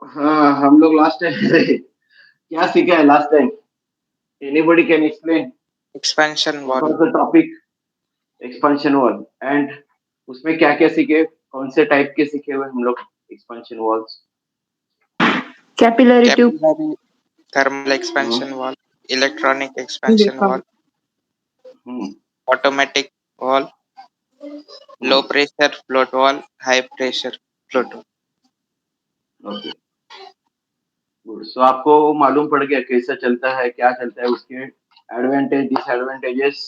हाँ, हम लोग लास्ट टाइम क्या सीखा है last time? Anybody can explain expansion what wall. Was the topic? Expansion valve and उसमें क्या क्या सीखे? कौन से टाइप के सीखे हुए हम लोग expansion walls? Capillary tube. Capillary thermal expansion wall, electronic expansion wall, हम्म automatic wall, low pressure float wall, high pressure float wall. Okay good. So आपको मालूम पड़ गया कैसा चलता है, क्या चलता है, उसके एडवांटेज डिसएडवांटेजेस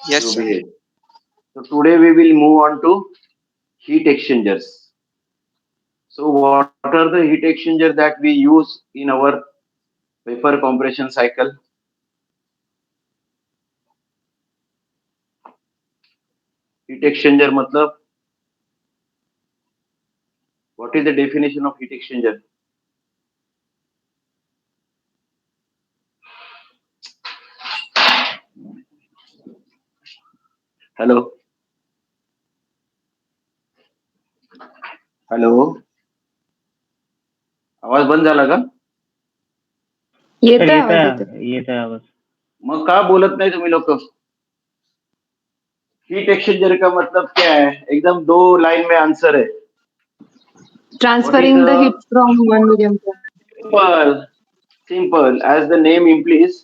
Yes, जो sir. भी है। So today we will move on to heat exchangers. So what are the heat exchanger that we use in our vapor compression cycle? Heat exchanger मतलब what is the definition of heat exchanger? Hello hello, आवाज बंद झाला का? येतोय आवाज येतोय. आवाज. मग का बोलत नाही तुम्ही लोक? हीट एक्सचेंजर का मतलब क्या है? एकदम दो लाइन में आंसर है। Transferring the the- heat from one medium to Simple, simple. As the name implies,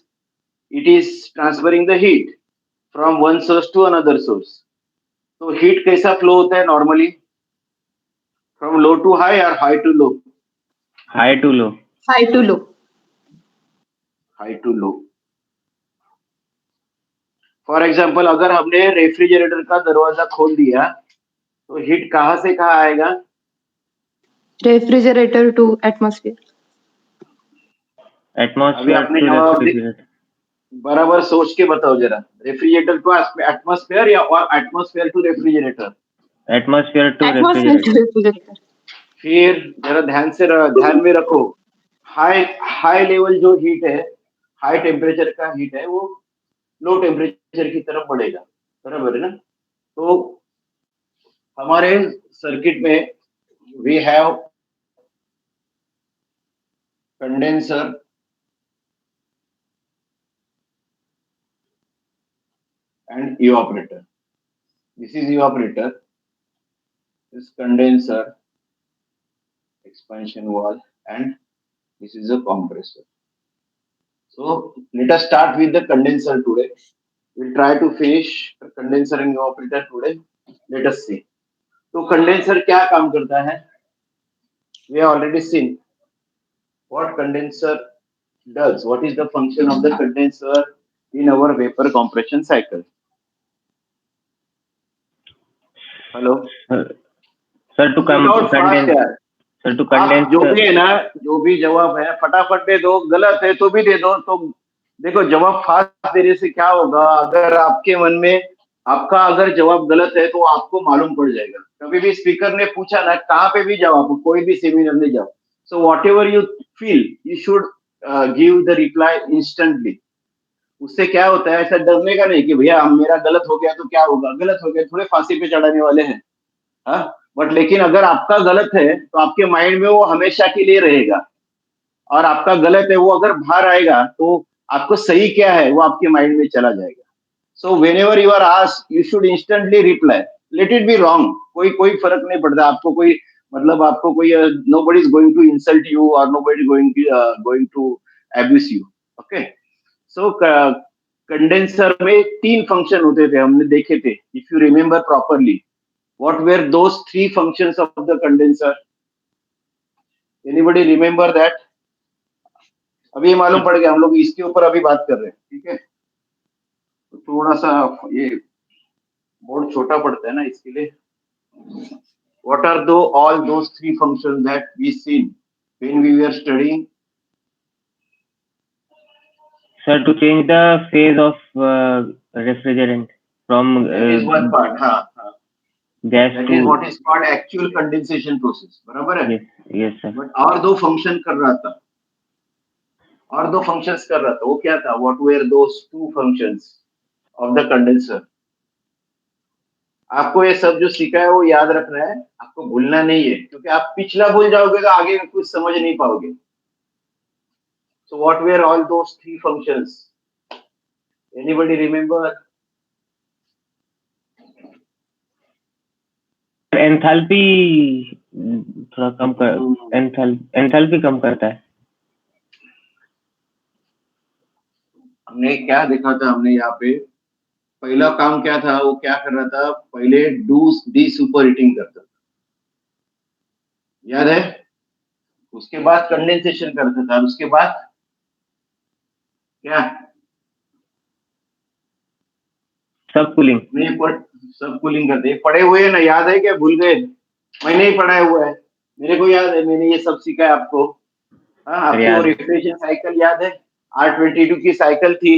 it is transferring the heat from one source to another source. तो हीट कैसा फ्लो होता है normally? From low to high और high to low? High to low. high to low. High to low. For example अगर हमने refrigerator का दरवाजा खोल दिया तो हीट कहाँ से कहाँ आएगा? Refrigerator to atmosphere. अभी एटमॉस्फेयर आपने टू जवाब रेफ्रिजरेटर. बराबर सोच के बताओ जरा। रेफ्रिजरेटर टू एटमॉस्फेयर या और atmosphere to refrigerator? Atmosphere to Atmosphere to refrigerator. refrigerator. फिर जरा ध्यान में रखो, हाई हाई लेवल जो हीट है, हाई टेम्परेचर का हीट है, वो लो टेम्परेचर की तरफ बढ़ेगा, बराबर है ना? तो हमारे सर्किट में we have condenser and evaporator. This is evaporator, this condenser, expansion wall, and this is a compressor. So let us start with the condenser today. We'll try to finish the condenser and evaporator today. Let us see. तो condenser क्या काम करता है? We have already seen what condenser does. What is the function of the condenser in our vapor compression cycle? Hello. Sir टू Without fast condense. यार। Sir टू आप condense. जो भी है ना, जो भी जवाब है फटाफट दे दो, गलत है तो भी दे दो। तो देखो जवाब फास्ट देने से क्या होगा, अगर आपके मन में आपका अगर जवाब गलत है तो आपको मालूम पड़ जाएगा। कभी भी स्पीकर ने पूछा ना, कहाँ पे भी जाओ आप, कोई भी सेमिनार में जाओ, so what ever you feel you should give the reply instantly. उससे क्या होता है, ऐसा डरने का नहीं कि भैया मेरा गलत हो गया तो क्या होगा, गलत हो गया थोड़े फांसी पे चढ़ाने वाले हैं। हाँ, बट लेकिन अगर आपका गलत है तो आपके माइंड में वो हमेशा के लिए रहेगा, और आपका गलत है वो अगर बाहर आएगा तो आपको सही क्या है वो आपके माइंड में चला जाएगा। So whenever you are asked you should instantly reply, let it be wrong, कोई कोई फर्क नहीं पड़ता आपको, कोई मतलब आपको कोई nobody is going to insult you और nobody going to abuse you. Okay, so condenser में तीन फंक्शन होते थे, हमने देखे थे, if you remember properly. What were those three functions of the condenser? Anybody remember that? अभी ये मालूम पड़ गया, हम लोग इसके ऊपर अभी बात कर रहे हैं, ठीक है? तो थोड़ा सा ये बोर्ड छोटा पड़ता है ना, इसके लिए। What are all those three functions that we seen when we were studying? Sir, to change the phase of refrigerant from That is one part, हाँ हाँ। gas That to. is what is called actual condensation process, बराबर है? Yes, yes sir. But और दो function कर रहा था, और दो फंक्शंस कर रहा था, वो क्या था? What were those two functions of the condenser? आपको ये सब जो सीखा है वो याद रखना है, आपको भूलना नहीं है, क्योंकि आप पिछला भूल जाओगे तो आगे कुछ समझ नहीं पाओगे। So what were all those three functions? Anybody remember? Enthalpy थोड़ा कम कर, एंथैल्पी कम करता है। हमने क्या देखा था, हमने यहाँ पे पहला काम क्या था, वो क्या कर रहा था, पहले डी सुपर हीटिंग करता था, याद है? उसके बाद कंडेंसेशन करता था, उसके बाद क्या, सब कूलिंग। सब कूलिंग करते, पढ़े हुए हैं ना, याद है क्या, भूल गए? मैंने ही पढ़ाया हुआ है, मेरे को याद है, मैंने ये सब सीखा है आपको। हाँ, आपकी वो रिफ्रिजरेशन साइकिल याद है, R22 की साइकिल थी,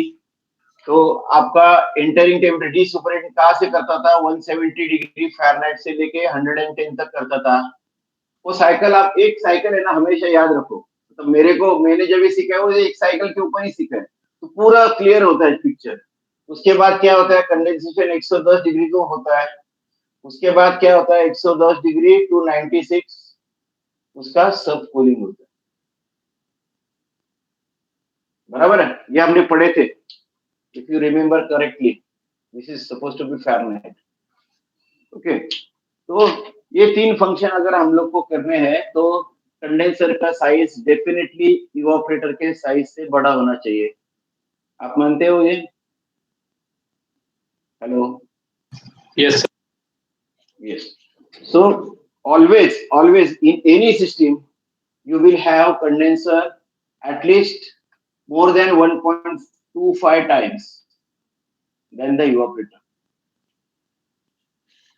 तो आपका एंटरिंग टेम्परेचर सुपर हीटिंग कहाँ से करता था, 170 डिग्री फ़ारेनहाइट से लेके 110 तक करता था। वो साइकिल, आप एक साइकिल है ना, हमेशा याद रखो। तो मैंने जब ये सीखा है वो एक साइकिल के ऊपर ही सीखा है, तो पूरा क्लियर होता है पिक्चर। उसके बाद क्या होता है, कंडेंसेशन 110 डिग्री को होता है, उसके बाद क्या होता है 110 डिग्री टू 96, उसका सब कूलिंग होता है, बराबर है? ये हमने पढ़े थे, if you remember correctly, this is suppose to be Fahrenheit. Okay, तो ये तीन फंक्शन अगर हम लोग को करने हैं, तो कंडेंसर का साइज डेफिनेटली इवापोरेटर के साइज से बड़ा होना चाहिए। आप मानते हो ये? Hello? Yes, sir. Yes. So always in any system you will have condenser at least more than 1.25 times than the evaporator.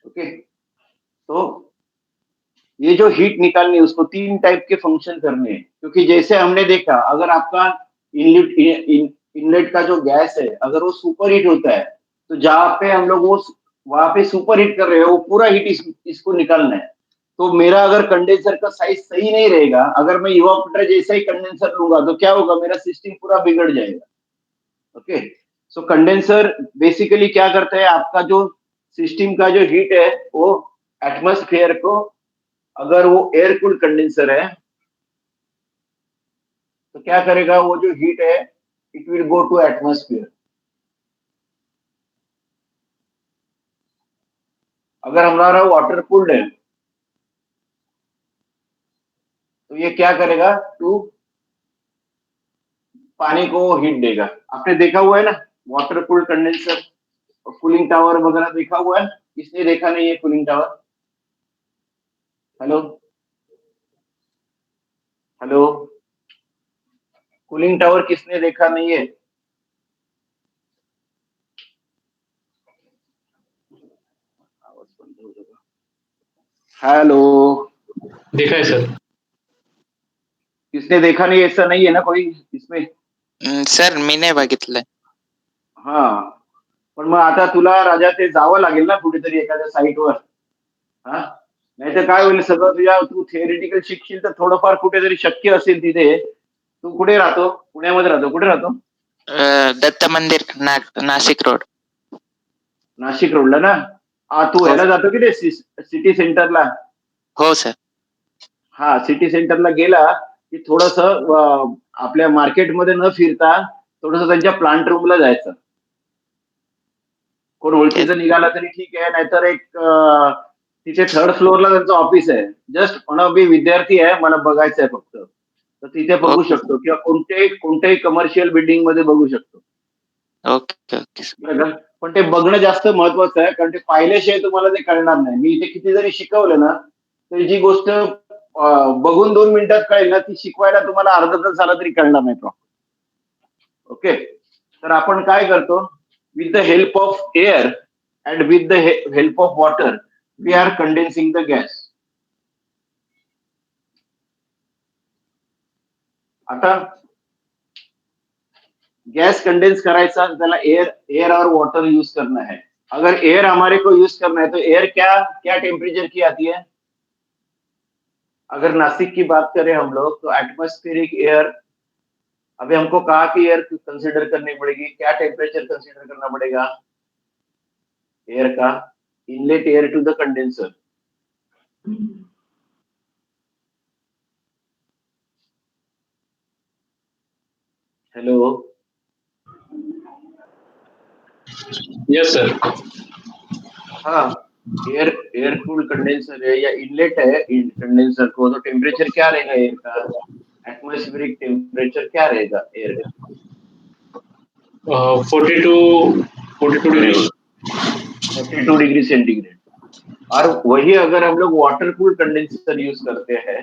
Okay, तो ये जो हीट निकालनी है उसको तीन टाइप के फंक्शन करने हैं, क्योंकि जैसे हमने देखा, अगर आपका इनलेट का जो गैस है अगर वो सुपर हीट होता है, तो जहाँ पे हम लोग वो वहां पे सुपर हीट कर रहे हैं, वो पूरा हीट इसको निकालना है। तो मेरा अगर कंडेंसर का साइज सही नहीं रहेगा, अगर मैं इवापोरेटर जैसा ही कंडेंसर लूंगा, तो क्या होगा, मेरा सिस्टम पूरा बिगड़ जाएगा। ओके, सो कंडेंसर बेसिकली क्या करता है, आपका जो सिस्टम का जो हीट है वो एटमॉस्फेयर को, अगर वो एयर कूल्ड कंडेंसर है तो क्या करेगा, वो जो हीट है it will go to atmosphere. अगर हमारा वाटर कूल्ड है तो ये क्या करेगा, टू पानी को हीट देगा। आपने देखा हुआ है ना वाटर कूल्ड कंडेंसर और कूलिंग टावर वगैरह देखा हुआ है? किसने देखा नहीं है cooling tower? Hello hello, cooling tower किसने देखा नहीं है? हेलो, देखा है सर। किसने देखा नहीं, ऐसा नहीं है ना कोई इसमें? सर मीने बघितलंय. हा, पण मग आता तुला राजा ते जावं लागेल ना कुठेतरी एखाद्या साईटवर. हा, नाही तर काय होईल, सगळं तुझ्या तू थिअरिटिकल शिकशील तर थोडंफार कुठेतरी शक्य असेल तिथे. तू कुठे राहतो? पुण्यामध्ये राहतो? कुठे राहतो? दत्त मंदिर नाशिक रोड. नाशिक रोडला ना? तू ह्याला जातो की ते सिटी सेंटरला? हो सर. हा, सिटी सेंटरला गेला की थोडस आपल्या मार्केटमध्ये न फिरता थोडस त्यांच्या प्लांट रूमला जायचं. कोण ओळखीचं निघाला तरी ठीक आहे, नाहीतर एक तिथे थर्ड फ्लोअरला त्यांचं ऑफिस आहे. जस्ट म्हणा मी विद्यार्थी आहे, मला बघायचं आहे फक्त, तर तिथे बघू शकतो, किंवा कोणत्याही कमर्शियल बिल्डिंग मध्ये बघू शकतो. Okay okay. पण ते बघणं जास्त महत्वाचं आहे, कारण ते पाहिल्याशिवाय तुम्हाला ते कळणार नाही. मी इथे किती जरी शिकवलं ना, तर जी गोष्ट बघून 2 मिनिटात कळेल ना, ती शिकवायला तुम्हाला अर्धा तास झाला तरी कळणार नाही प्रॉपर. ओके, तर आपण काय करतो, with the help of air and with the help of water we are condensing the gas. आता गैस कंडेंस करायचा, त्याला एयर और वाटर यूज करना है. अगर एयर हमारे को यूज करना है तो एयर क्या क्या टेम्परेचर की आती है? अगर नासिक की बात करें हम लोग, तो एटमॉस्फेरिक एयर, अभी हमको कहा कि एयर कंसिडर करनी पड़ेगी, क्या टेम्परेचर कंसिडर करना पड़ेगा एयर का? inlet air to the condenser. Hello. Yes, sir. हाँ, एयर कूल कंडेंसर है या इनलेट है कंडेंसर को, तो टेम्परेचर क्या रहेगा एयर का? एटमॉस्फेरिक टेम्परेचर क्या रहेगा एयर का? 42 degrees. 42 degree centigrade. और वही अगर हम लोग वाटर कूल कंडेंसर यूज करते हैं,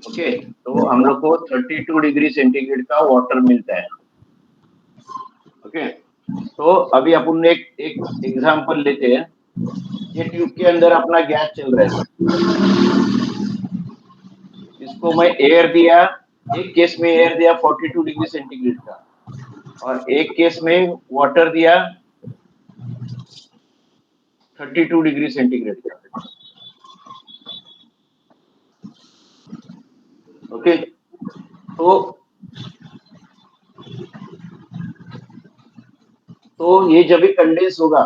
ओके, तो हम लोग को 32 डिग्री सेंटीग्रेड का वाटर मिलता है। ओके, तो अभी अपन एक एग्जांपल लेते हैं। ये ट्यूब के अंदर अपना गैस चल रहा है, इसको मैं एयर दिया, एक केस में एयर दिया 42 डिग्री सेंटीग्रेड का, और एक केस में वाटर दिया 32 डिग्री सेंटीग्रेड का। ओके, तो ये जब भी कंडेंस होगा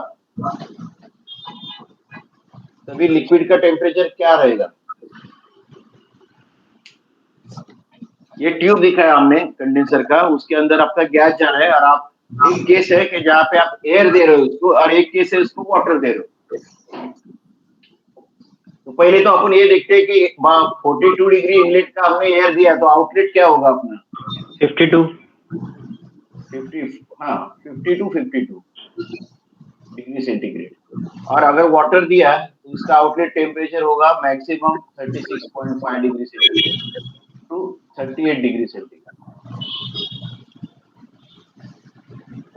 तभी लिक्विड का टेम्परेचर क्या रहेगा? ये ट्यूब दिखा है हमने कंडेंसर का, उसके अंदर आपका गैस जा रहा है, और आप एक केस है कि जहाँ पे आप एयर दे रहे हो उसको, और एक केस है उसको वाटर दे रहे हो। तो पहले तो अपन ये देखते हैं कि 42 डिग्री इनलेट का हमने एयर दिया, तो आउटलेट क्या होगा अपना? 52 डिग्री सेंटीग्रेड। और अगर वाटर दिया तो उसका आउटलेट टेम्परेचर होगा maximum 36.5 degree centigrade to 38 degree centigrade.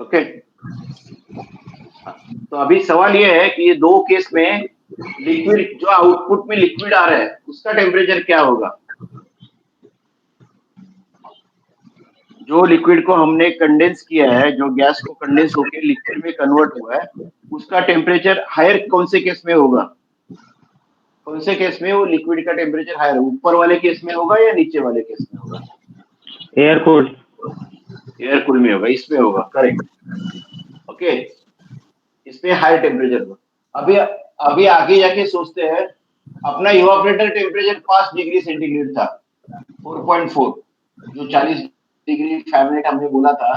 Okay, तो अभी सवाल ये है कि ये दो केस में लिक्विड, जो आउटपुट में लिक्विड आ रहा है उसका टेम्परेचर क्या होगा? जो लिक्विड को हमने कंडेंस किया है, जो गैस को कंडेंस होकर लिक्विड में कन्वर्ट हुआ है, उसका टेम्परेचर हायर कौन से केस में होगा? कौन से केस में वो लिक्विड का टेम्परेचर हायर, ऊपर वाले केस में होगा या नीचे वाले केस में होगा? एयर कूल में होगा, इसमें होगा, करेक्ट। ओके, इसमें हायर टेम्परेचर होगा। अभी आगे जाके सोचते हैं, अपना इवापोरेटर टेम्परेचर 5 डिग्री सेंटीग्रेड था, 4.4, जो 40 डिग्री फ़ारेनहाइट हमने बोला था,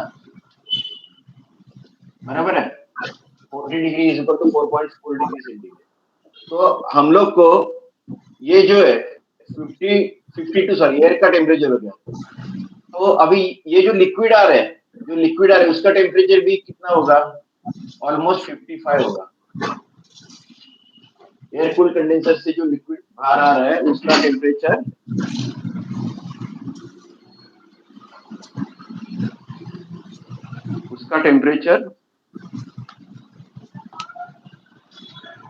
बराबर है? 40 degree is equal to 4.4 degree centigrade. तो हम लोग को ये जो है 52 सॉरी एयर का टेम्परेचर हो गया। तो अभी ये जो लिक्विड आ रहा है, उसका टेम्परेचर भी कितना होगा? ऑलमोस्ट 55 होगा। एयर कूल कंडेंसर से जो लिक्विड बाहर आ रहा है उसका टेम्परेचर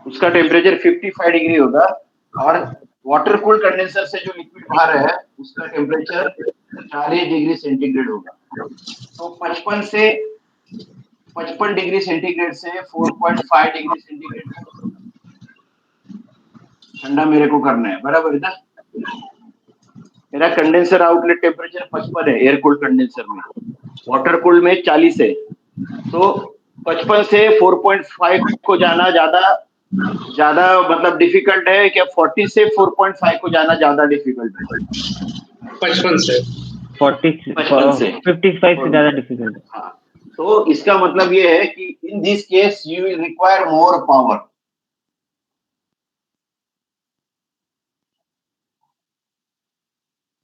उसका टेम्परेचर 55 डिग्री होगा, और वाटर कूल कंडेंसर से जो लिक्विड बाहर है उसका टेम्परेचर 40 डिग्री सेंटीग्रेड होगा। तो 55 डिग्री सेंटीग्रेड से 4.5 डिग्री सेंटीग्रेड ठंडा मेरे को करना है, बराबर है ना? मेरा कंडेंसर आउटलेट टेम्परेचर 55 है एयर कूल्ड कंडेंसर में, वाटर कूल्ड में 40 है। तो 55 से 4.5 को जाना ज्यादा मतलब डिफिकल्ट है क्या? 40 से 4.5 को जाना ज्यादा डिफिकल्ट है? 55 से 55 से ज्यादा डिफिकल्ट है। हाँ, तो इसका मतलब ये है कि in this case you will require more power,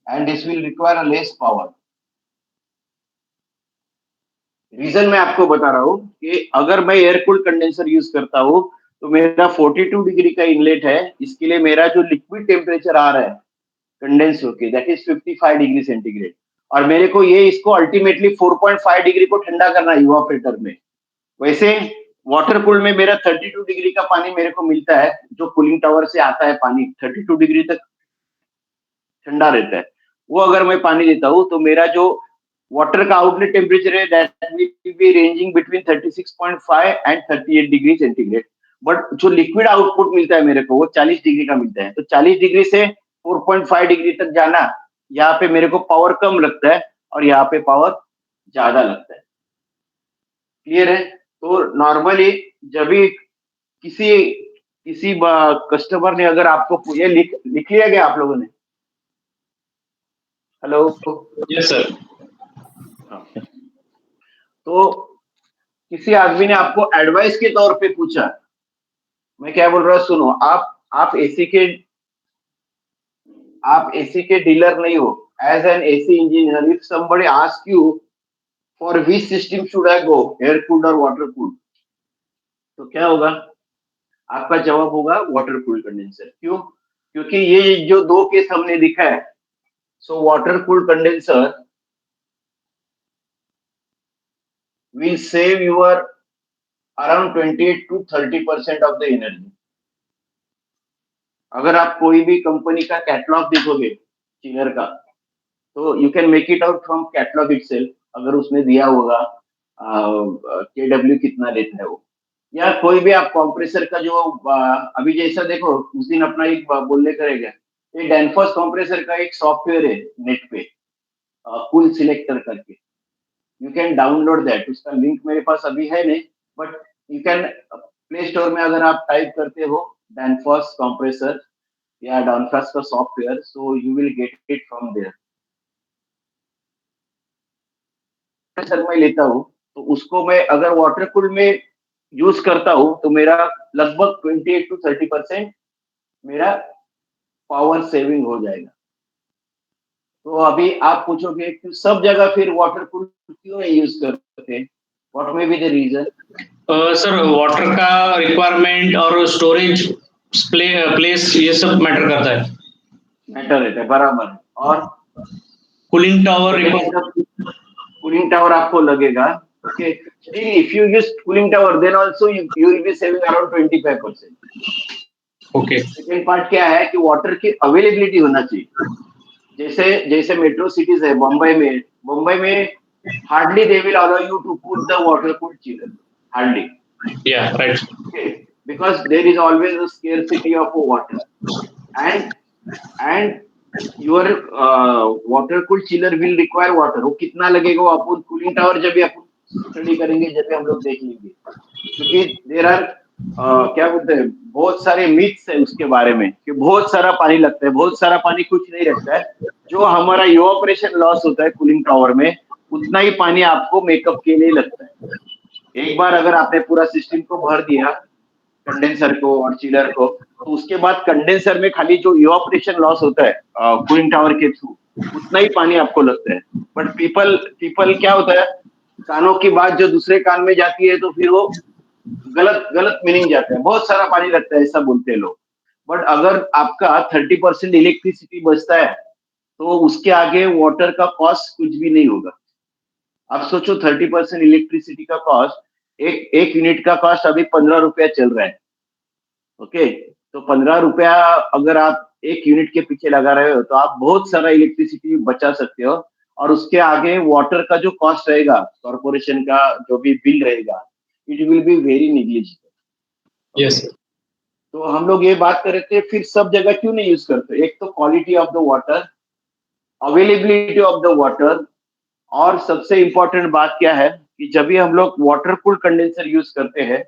and this will require a less power. Reason मैं आपको बता रहा हूं कि अगर मैं एयर कूल्ड कंडेंसर यूज करता हूं तो मेरा 42 डिग्री का इनलेट है, इसके लिए मेरा जो लिक्विड टेम्परेचर आ रहा है कंडेंस होके दैट इज 55 डिग्री सेंटीग्रेड, और मेरे को ये इसको अल्टीमेटली 4.5 डिग्री को ठंडा करना है इवापोरेटर में। वैसे वाटर कूल्ड में मेरा 32 डिग्री का पानी मेरे को मिलता है, जो कूलिंग टावर से आता है पानी 32 डिग्री तक ठंडा रहता है। वो अगर मैं पानी देता हूँ तो मेरा जो वाटर का आउटलेट टेम्परेचर है that will be ranging between 36.5 and 38 degree centigrade, but जो लिक्विड आउटपुट मिलता है मेरे को वो 40 डिग्री का मिलता है। तो 40 डिग्री से 4.5 डिग्री तक जाना, यहाँ पे मेरे को पावर कम लगता है और यहाँ पे पावर ज्यादा लगता है। क्लियर है? तो नॉर्मली जब भी किसी किसी कस्टमर ने अगर आपको ये लिख लिया गया आप लोगों ने? हेलो? Yes, sir. तो किसी आदमी ने आपको एडवाइस के तौर पे पूछा, मैं क्या बोल रहा हूँ सुनो, आप एसी के डीलर नहीं हो. As an AC engineer, if somebody ask you for which system should I go, air cooled or water cooled, तो क्या होगा? आपका जवाब होगा वाटर कूल्ड कंडेंसर. क्यों? क्योंकि ये जो दो केस हमने दिखा है, so water cooled condenser will save your around 28 to 30% of the energy. अगर आप कोई भी कंपनी का कैटलॉग देखोगे चिलर का, तो you can make it out from catalogue itself. अगर उसमें दिया होगा KW कितना लेता है वो, या कोई भी आप कंप्रेसर का जो अभी जैसा देखो, उस दिन अपना एक बोलने करेगा, ये डैनफोर्स कंप्रेसर का एक सॉफ्टवेयर है नेट पे, कूल सिलेक्टर करके. You can download that. उसका लिंक मेरे पास अभी है नहीं, but you can play store में अगर आप टाइप करते हो डैनफोर्स कंप्रेसर या डैनफोर्स का software, so you will get it from there. Sir मैं लेता हूँ, तो उसको मैं अगर वाटर कूल में यूज करता हूँ, तो मेरा लगभग 28 to 30% मेरा पावर सेविंग हो जाएगा. तो अभी आप पूछोगे कि सब जगह फिर वाटर कूल क्यों नहीं यूज करते? What may be the reason? Sir water का रिक्वायरमेंट और स्टोरेज प्लेस ये सब मैटर करता है. मैटर रहता है, बराबर. और कूलिंग टावर कूलिंग टावर आपको लगेगा. Okay, if you use cooling tower, then also you will be saving around 25%. Okay. Second part क्या है कि वाटर की अवेलेबिलिटी होना चाहिए. जैसे जैसे मेट्रो सिटीज है, मुंबई में hardly they will allow you to put the water cooled chiller. Hardly. या right. Okay, because there is always a scarcity of water, and your water cooled chiller will require water. वो कितना लगेगा वो अपन cooling tower जब भी अपन study करेंगे, जब भी हम लोग देख लेंगे. क्योंकि देर आर क्या बोलते हैं, बहुत सारे मिथ्स है उसके बारे में कि बहुत सारा पानी लगता है. बहुत सारा पानी कुछ नहीं रखता है. जो हमारा इवापोरेशन लॉस होता है कूलिंग टावर में, उतना ही पानी आपको मेकअप के लिए लगता है. एक बार अगर आपने पूरा सिस्टम को भर दिया, कंडेंसर को और चिलर को, तो उसके बाद कंडेंसर में खाली जो इवापोरेशन लॉस होता है कूलिंग टावर के थ्रू, उतना ही पानी आपको लगता है. बट पीपल क्या होता है, कानों की बात जो दूसरे कान में जाती है, तो फिर वो गलत गलत मीनिंग जाता है. बहुत सारा पानी लगता है ऐसा बोलते हैं लोग. बट अगर आपका 30% इलेक्ट्रिसिटी बचता है, तो उसके आगे वाटर का कॉस्ट कुछ भी नहीं होगा. आप सोचो 30% इलेक्ट्रिसिटी का कॉस्ट, एक यूनिट का कॉस्ट अभी 15 रुपया चल रहा है. ओके, तो 15 रुपया अगर आप एक यूनिट के पीछे लगा रहे हो, तो आप बहुत सारा इलेक्ट्रिसिटी बचा सकते हो. और उसके आगे वाटर का जो कॉस्ट रहेगा, कॉर्पोरेशन का जो भी बिल रहेगा, it will be very negligible. Yes. तो हम लोग ये बात कर रहे थे, फिर सब जगह क्यों नहीं यूज करते? एक तो quality of the water, availability of the water, और सबसे इंपॉर्टेंट बात क्या है कि जब भी हम लोग वाटर कूल कंडेंसर यूज करते हैं,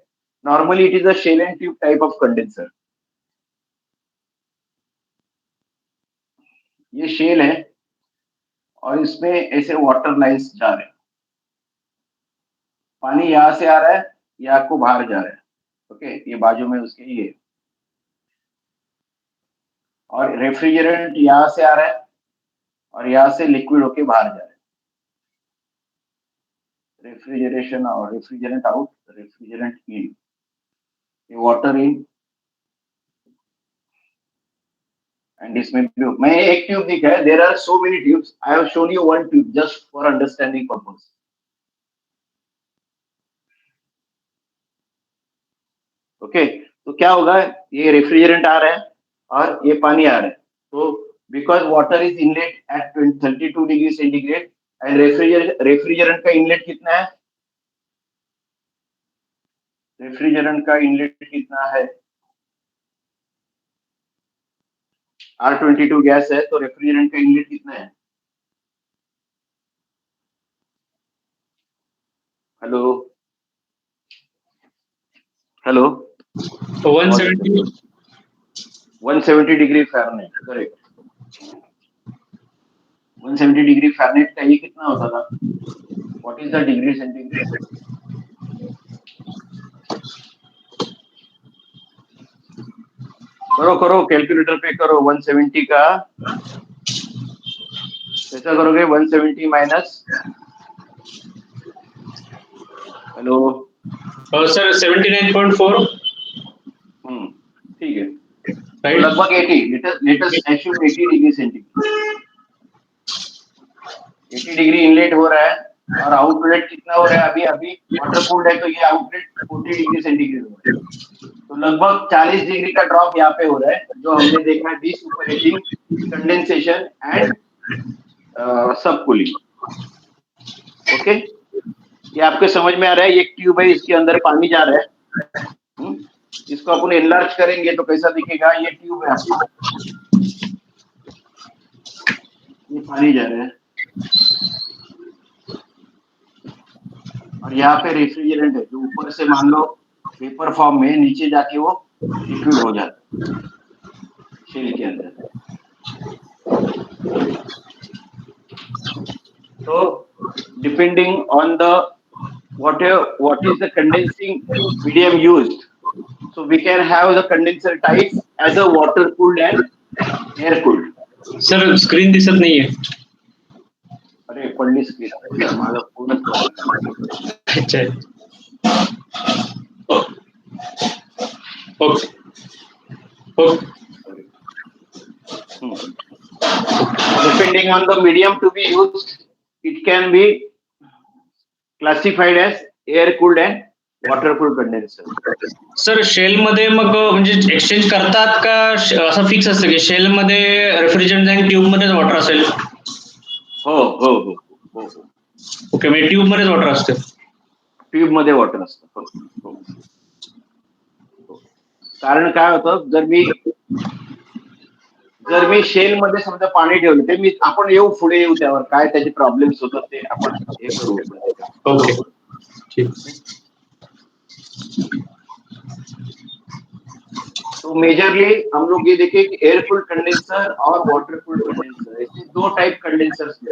normally it is a shell and tube type of condenser. ये शेल है और इसमें ऐसे वाटर लाइन्स जा रहे हैं. पानी यहाँ से आ रहा है, ये आपको बाहर जा रहा है. ओके, ये बाजू में उसके ये, और रेफ्रिजरेंट यहाँ से आ रहा है और यहाँ से लिक्विड होके बाहर जा रहा है. रेफ्रिजरेशन और रेफ्रिजरेंट आउट, रेफ्रिजरेंट इन, ये वाटर इन, एंड इसमें ट्यूब. मैं एक ट्यूब दिखा है, there are so many tubes. I have shown you one tube just for understanding purpose. Okay, तो क्या होगा, ये रेफ्रिजरेंट आ रहा है और ये पानी आ रहा है. तो because water is inlet at 32 degree centigrade, and refrigerant का इनलेट कितना है? रेफ्रिजरेंट का इनलेट कितना है? R22 गैस है, तो रेफ्रिजरेंट का इनलेट कितना है? Hello hello 170. 170 degree Fahrenheit, correct. 170 degree Fahrenheit का ये कितना होता था? What is the degree centigrade? करो कैलकुलेटर पे करो। 170 का कैसा करोगे? 170 माइनस, हेलो, सर 79.4, ठीक है, तो राइट? लगभग 80, let us assume 80 degree centigrade. 80 degree inlet हो रहा है और आउटलेट कितना हो रहा है? अभी अभी वाटर कूल्ड है तो ये आउटलेट 40 डिग्री सेंटीग्रेड हो रहा है, तो लगभग 40 डिग्री का ड्रॉप यहाँ पे हो रहा है, जो हमने देखा है डी सुपरहीटिंग, कंडेंसेशन एंड सब कूलिंग। ओके, ये आपके समझ में आ रहा है? ये ट्यूब है, इसके अंदर पानी जा रहा है, इसको अपन एनलार्ज करेंगे तो कैसा दिखेगा? ये ट्यूब है आपका, ये पानी जा रहा है और यहाँ पे रेफ्रिजरेंट है जो ऊपर से मान लो पेपर फॉर्म में, नीचे जाके वो लिक्विड हो जाता है शेल के अंदर। तो depending on the what is the condensing medium used, so we can have the condenser types as a water cooled and air cooled. Sir screen दिसत नाहीये. अरे पडली स्क्रीन, माझा फोनच अच्छा. Okay. Depending on the medium to be used, it can be classified as air cooled and water cooled condenser. Sir shell मध्ये मग म्हणजे एक्सचेंज करतात का असं फिक्स असतं की शेल मध्ये रेफ्रिजरंट आणि ट्यूब मध्येच वॉटर असेल? हो हो हो हो हो, ओके, म्हणजे ट्यूब मध्येच वॉटर असते. ट्यूब मध्ये वॉटर असतं. हो. कारण काय होतं, जर मी शेल मध्ये समजा पाणी ठेवलं, ते मी आपण येऊ पुढे येऊ त्यावर काय त्याचे प्रॉब्लेम्स होतात ते आपण हे करू. ओके, ठीक. तो मेजरली हम लोग ये देखें कि एयर कूल्ड कंडेंसर और वाटर कूल्ड कंडेंसर, ऐसे दो टाइप कंडेंसर्स में.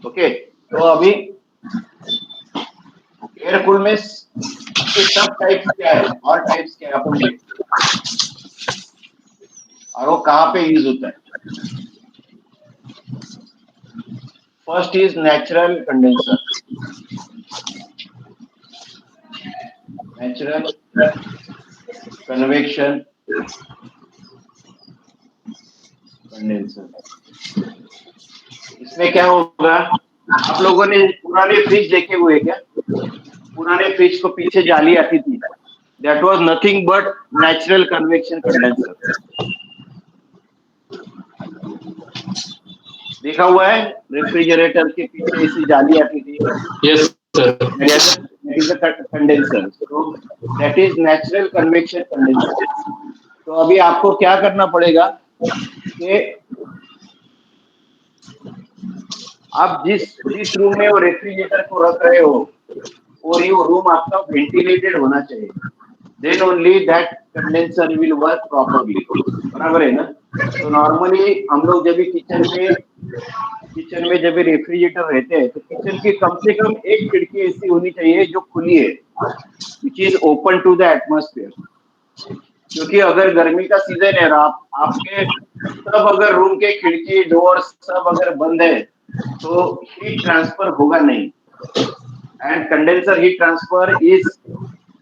ओके, तो अभी एयर कूल्ड में इसके सब टाइप्स क्या है और टाइप्स क्या है अपन देखते हैं और वो कहाँ पे यूज होता है. First is natural condenser. Natural convection condenser. इसमें क्या होगा? आप लोगों ने पुराने फ्रिज देखे हुए क्या? पुराने फ्रिज को पीछे जाली आती थी, that was nothing but natural convection condenser. देखा हुआ है? रेफ्रिजरेटर के पीछे ऐसी जाली आती थी. Yes sir. That is the condenser. So that is natural convection condenser. तो अभी आपको क्या करना पड़ेगा कि आप जिस रूम में वो रेफ्रिजरेटर को रख रहे हो और ये रूम आपका वेंटिलेटेड होना चाहिए. Then only that condenser will work properly. बराबर है ना? तो नॉर्मली हम लोग जब भी किचन में जब भी रेफ्रिजरेटर रहते हैं तो किचन की कम से कम एक खिड़की ऐसी होनी चाहिए जो खुली है, which is open to the atmosphere. क्योंकि अगर गर्मी का सीजन है और आपके सब अगर रूम के खिड़की डोर सब अगर बंद है तो हीट ट्रांसफर होगा नहीं. And condenser heat transfer is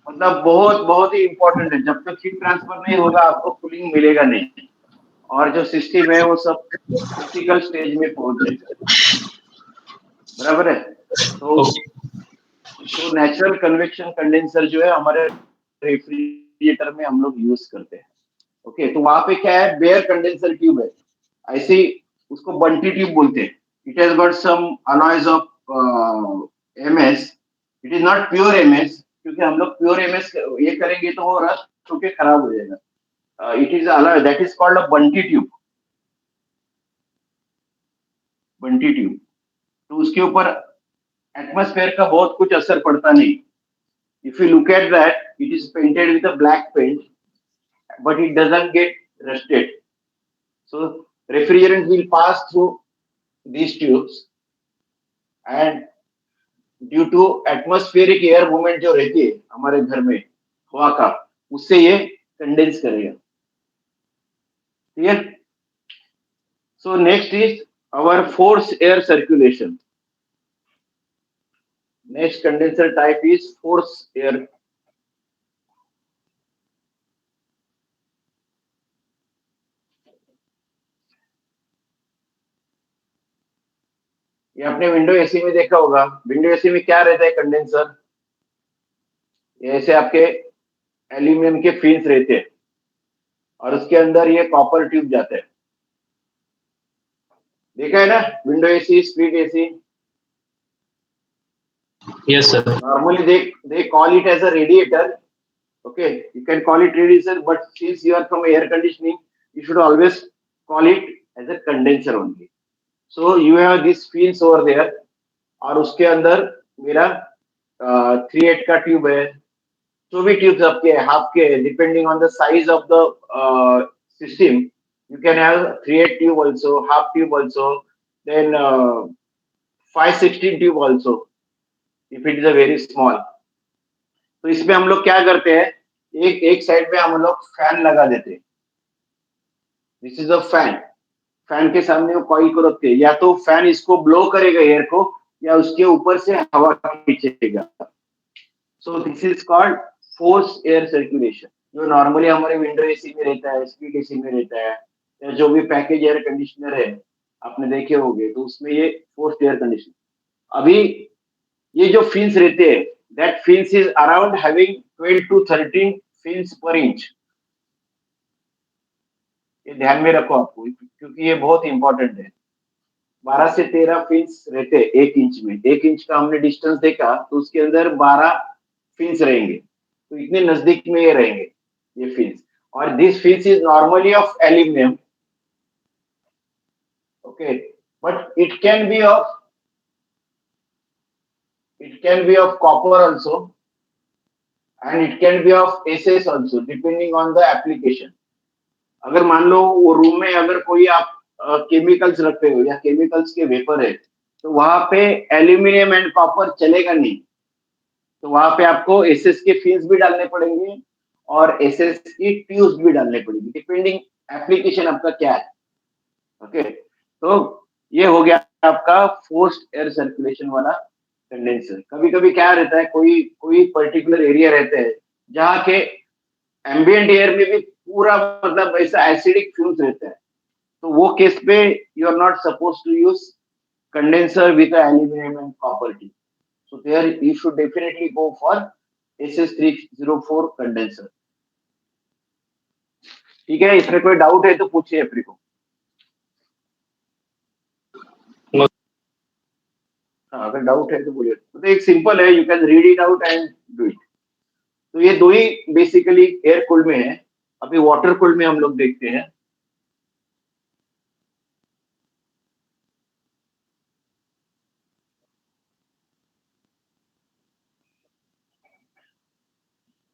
मतलब बहुत बहुत ही इंपॉर्टेंट है. जब तक हीट ट्रांसफर नहीं होगा आपको कूलिंग मिलेगा नहीं और जो सिस्टम है वो सब क्रिटिकल स्टेज में पहुंच जाएगा. बराबर है? तो नेचुरल कन्वेक्शन कंडेंसर जो है हमारे रेफ्रिजरेटर में हम लोग यूज करते हैं. ओके, तो वहां पे क्या है? बेयर कंडेंसर ट्यूब है, ऐसे उसको बंटी ट्यूब बोलते हैं. It has got some alloys of MS. It is not pure MS, क्योंकि हम लोग प्योर एमएस ये करेंगे तो वो रस्ट होके खराब हो जाएगा. It is alloy, that is called a Bunty tube. Bunty tube, तो उसके ऊपर एटमॉस्फेयर का बहुत कुछ असर पड़ता नहीं. If you look at that, it is painted with a black paint, but it doesn't get rusted. So refrigerant will pass through these tubes, and due to atmospheric air movement जो रहती है हमारे घर में हवा का, उससे ये कंडेंस करेगा. Clear? So next is our force air circulation. Next condenser type is force air. ये आपने विंडो एसी में देखा होगा. विंडो एसी में क्या रहता है कंडेंसर? ऐसे आपके एल्यूमिनियम के फिन्स रहते हैं और उसके अंदर ये कॉपर ट्यूब जाता है. देखा है ना window AC, split AC? Yes, sir. Normally they call it as a radiator. Okay, you can call it radiator, but since you are from air conditioning, you should always call it as a condenser only. So you have this fins over there, और उसके अंदर मेरा 3/8 का tube है. जो भी tubes आपके half के, depending on the size of the system, you can have 3/8 tube also, half tube also, then 5/16 tube also, if it is a very small. तो इसमें हम लोग क्या करते हैं, एक साइड पे हम लोग फैन लगा देते हैं. This is a fan. Fan के सामने वो कॉइल को रखते हैं. या तो फैन इसको ब्लो करेगा एयर को, या उसके ऊपर से हवा खींचेगा. So this is called force air circulation, जो नॉर्मली हमारे विंडो एसी में रहता है, स्प्लिट एसी में रहता है, या जो भी पैकेज एयर कंडीशनर है आपने देखे होंगे, तो उसमें ये फोर्स एयर कंडीशन. अभी ये जो फिन्स रहते हैं, that fins is around having 12 to 13 fins per inch. ये ध्यान में रखो आपको, क्योंकि ये बहुत इंपॉर्टेंट है. 12 से 13 फिन्स रहते हैं 1 इंच में. 1 इंच का हमने डिस्टेंस देखा, तो उसके अंदर 12 फिन्स रहेंगे. तो इतने नजदीक में ये रहेंगे ये फिन्स. और this fins is normally of aluminium. Okay, but it can be of copper also, and it can be of SS also, depending on the application. अगर मान लो वो रूम में अगर कोई आप केमिकल्स रखते हो या केमिकल्स के वेपर है, तो वहां पे एल्यूमिनियम एंड कॉपर चलेगा नहीं. तो वहां पे आपको एसएस के फिन्स भी डालने पड़ेंगे और एसएस की ट्यूब्स भी डालने पड़ेंगे, डिपेंडिंग एप्लीकेशन आपका क्या है. ओके, तो ये हो गया आपका फोर्स्ड एयर सर्कुलेशन वाला कंडेंसर. कभी कभी क्या रहता है, कोई पर्टिकुलर एरिया रहते हैं जहाँ के एम्बिएंट एयर में भी पूरा मतलब ऐसा एसिडिक फ्यूम्स रहता है. तो वो केस पे you are not suppose to use condenser with aluminium and copper tube. So there you should definitely go for SS304 condenser. ठीक है, इसमें कोई डाउट है तो पूछिए अपने को. हाँ, अगर डाउट है तो बोलिए. तो एक सिंपल है, you can read it out and do it. तो ये दो ही बेसिकली एयर कूल्ड में है. अभी वाटर कूल्ड में हम लोग देखते हैं.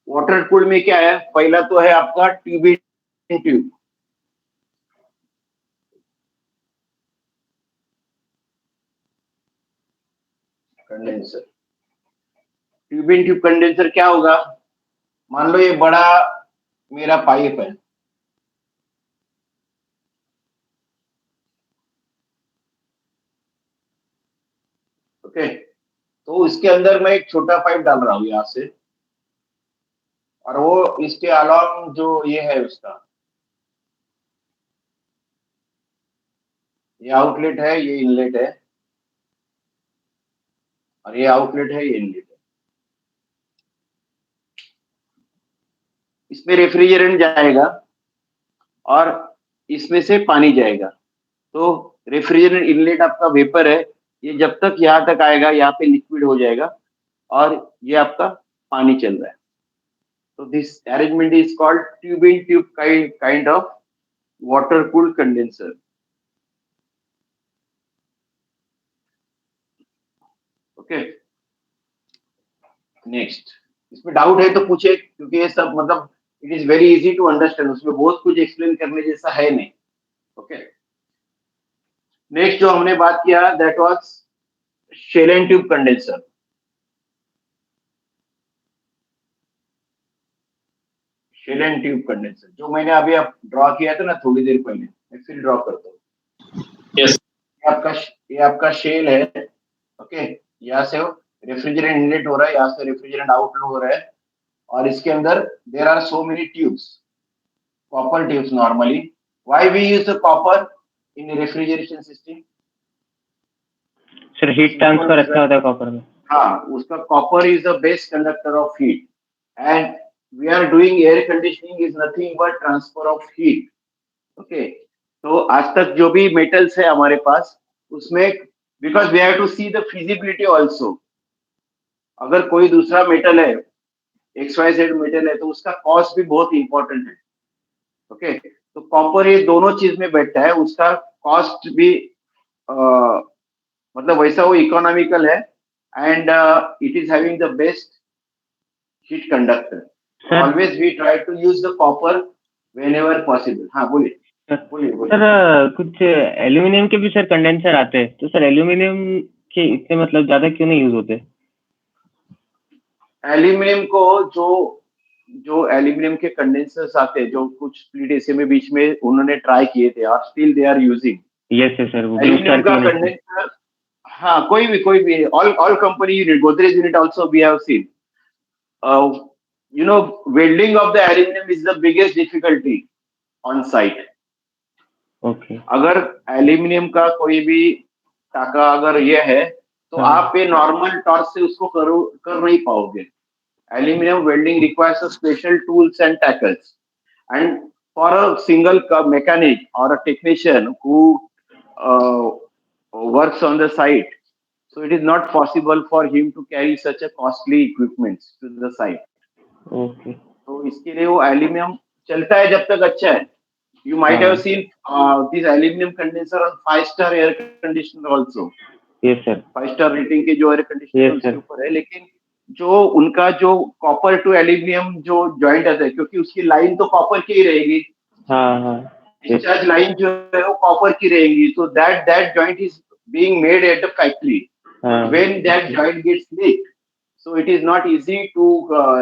वाटर कूल्ड में क्या है, पहला तो है आपका tube in tube. Condenser, tube in tube condenser क्या होगा, मान लो ये बड़ा मेरा पाइप है. ओके, तो इसके अंदर मैं एक छोटा पाइप डाल रहा हूं यहां से, और वो इसके अलावा जो ये है उसका ये आउटलेट है, ये इनलेट है, और ये आउटलेट है, ये इनलेट है. इसमें रेफ्रिजरेंट जाएगा और इसमें से पानी जाएगा. तो रेफ्रिजरेंट इनलेट आपका वेपर है, ये जब तक यहाँ तक आएगा यहाँ पे लिक्विड हो जाएगा, और ये आपका पानी चल रहा है. तो this arrangement is called tube in tube kind of water cooled condenser. Okay, next इसमें डाउट है तो पूछे, क्योंकि ये सब मतलब it is very easy to understand, उसमें बहुत कुछ एक्सप्लेन करने जैसा है नहीं। ओके, नेक्स्ट जो हमने बात किया that was shell and tube condenser. Shell and tube condenser जो मैंने अभी आप ड्रॉ किया था ना थोड़ी देर पहले, मैं फिर ड्रॉ करता हूँ। Yes. ये आपका शेल है। ओके, यहाँ से रेफ्रिजरेंट इनलेट हो रहा है, यहाँ से रेफ्रिजरेंट आउटफ्लो हो रहा है, और इसके अंदर there are so many tubes, copper tubes normally. Why we use the copper in refrigeration system? Sir heat transfer अच्छा होता है कॉपर में। हाँ, उसका copper is the best conductor of heat, and we are doing air conditioning is nothing but transfer of heat. Okay, तो आज तक जो भी मेटल्स है हमारे पास उसमें, because we have to see the feasibility also, अगर कोई दूसरा मेटल है, XYZ मेटल है, तो उसका कॉस्ट भी बहुत इंपॉर्टेंट है। ओके, तो कॉपर ये दोनों चीज में बैठता है, उसका कॉस्ट भी मतलब वैसा वो इकोनॉमिकल है, and it is having the best heat conductor. Always we try to use the copper whenever possible. हाँ बोलिए। सर कुछ एल्यूमिनियम के भी सर कंडेंसर आते हैं, तो सर एल्यूमिनियम के इतने मतलब ज्यादा क्यों नहीं यूज होते? एल्यूमिनियम को जो एल्यूमिनियम के कंडेंसर्स आते हैं, जो कुछ स्प्लिट एसी में बीच में उन्होंने ट्राई किए थे और still they are using. Yes sir, वो एल्यूमिनियम का कंडेंसर, हाँ कोई भी all company unit, Godrej unit also we have seen, welding of the aluminium is the biggest difficulty on site. Okay, अगर एल्यूमिनियम का कोई भी टाका अगर ये है तो आप ये नॉर्मल टॉर्च से उसको कर नहीं पाओगे। Aluminium welding requires special tools and tackles, and for a single mechanic और a technician who works on the site, so it is not possible for him to carry such a costly equipment to the site. Okay, तो इसके लिए वो aluminium चलता है जब तक अच्छा है। You might have seen this aluminum condenser on 5-star air conditioner also. Yes sir, 5-star rating के जो एयर कंडीशनर उसके ऊपर है, लेकिन जो उनका जो कॉपर टू एल्यूमिनियम जो जॉइंट आता है, क्योंकि उसकी लाइन तो कॉपर की ही रहेगी। हाँ, डिस्चार्ज लाइन जो है वो कॉपर की रहेगी, so that joint is being made at the factory. When that joint gets leaked, so it is not easy to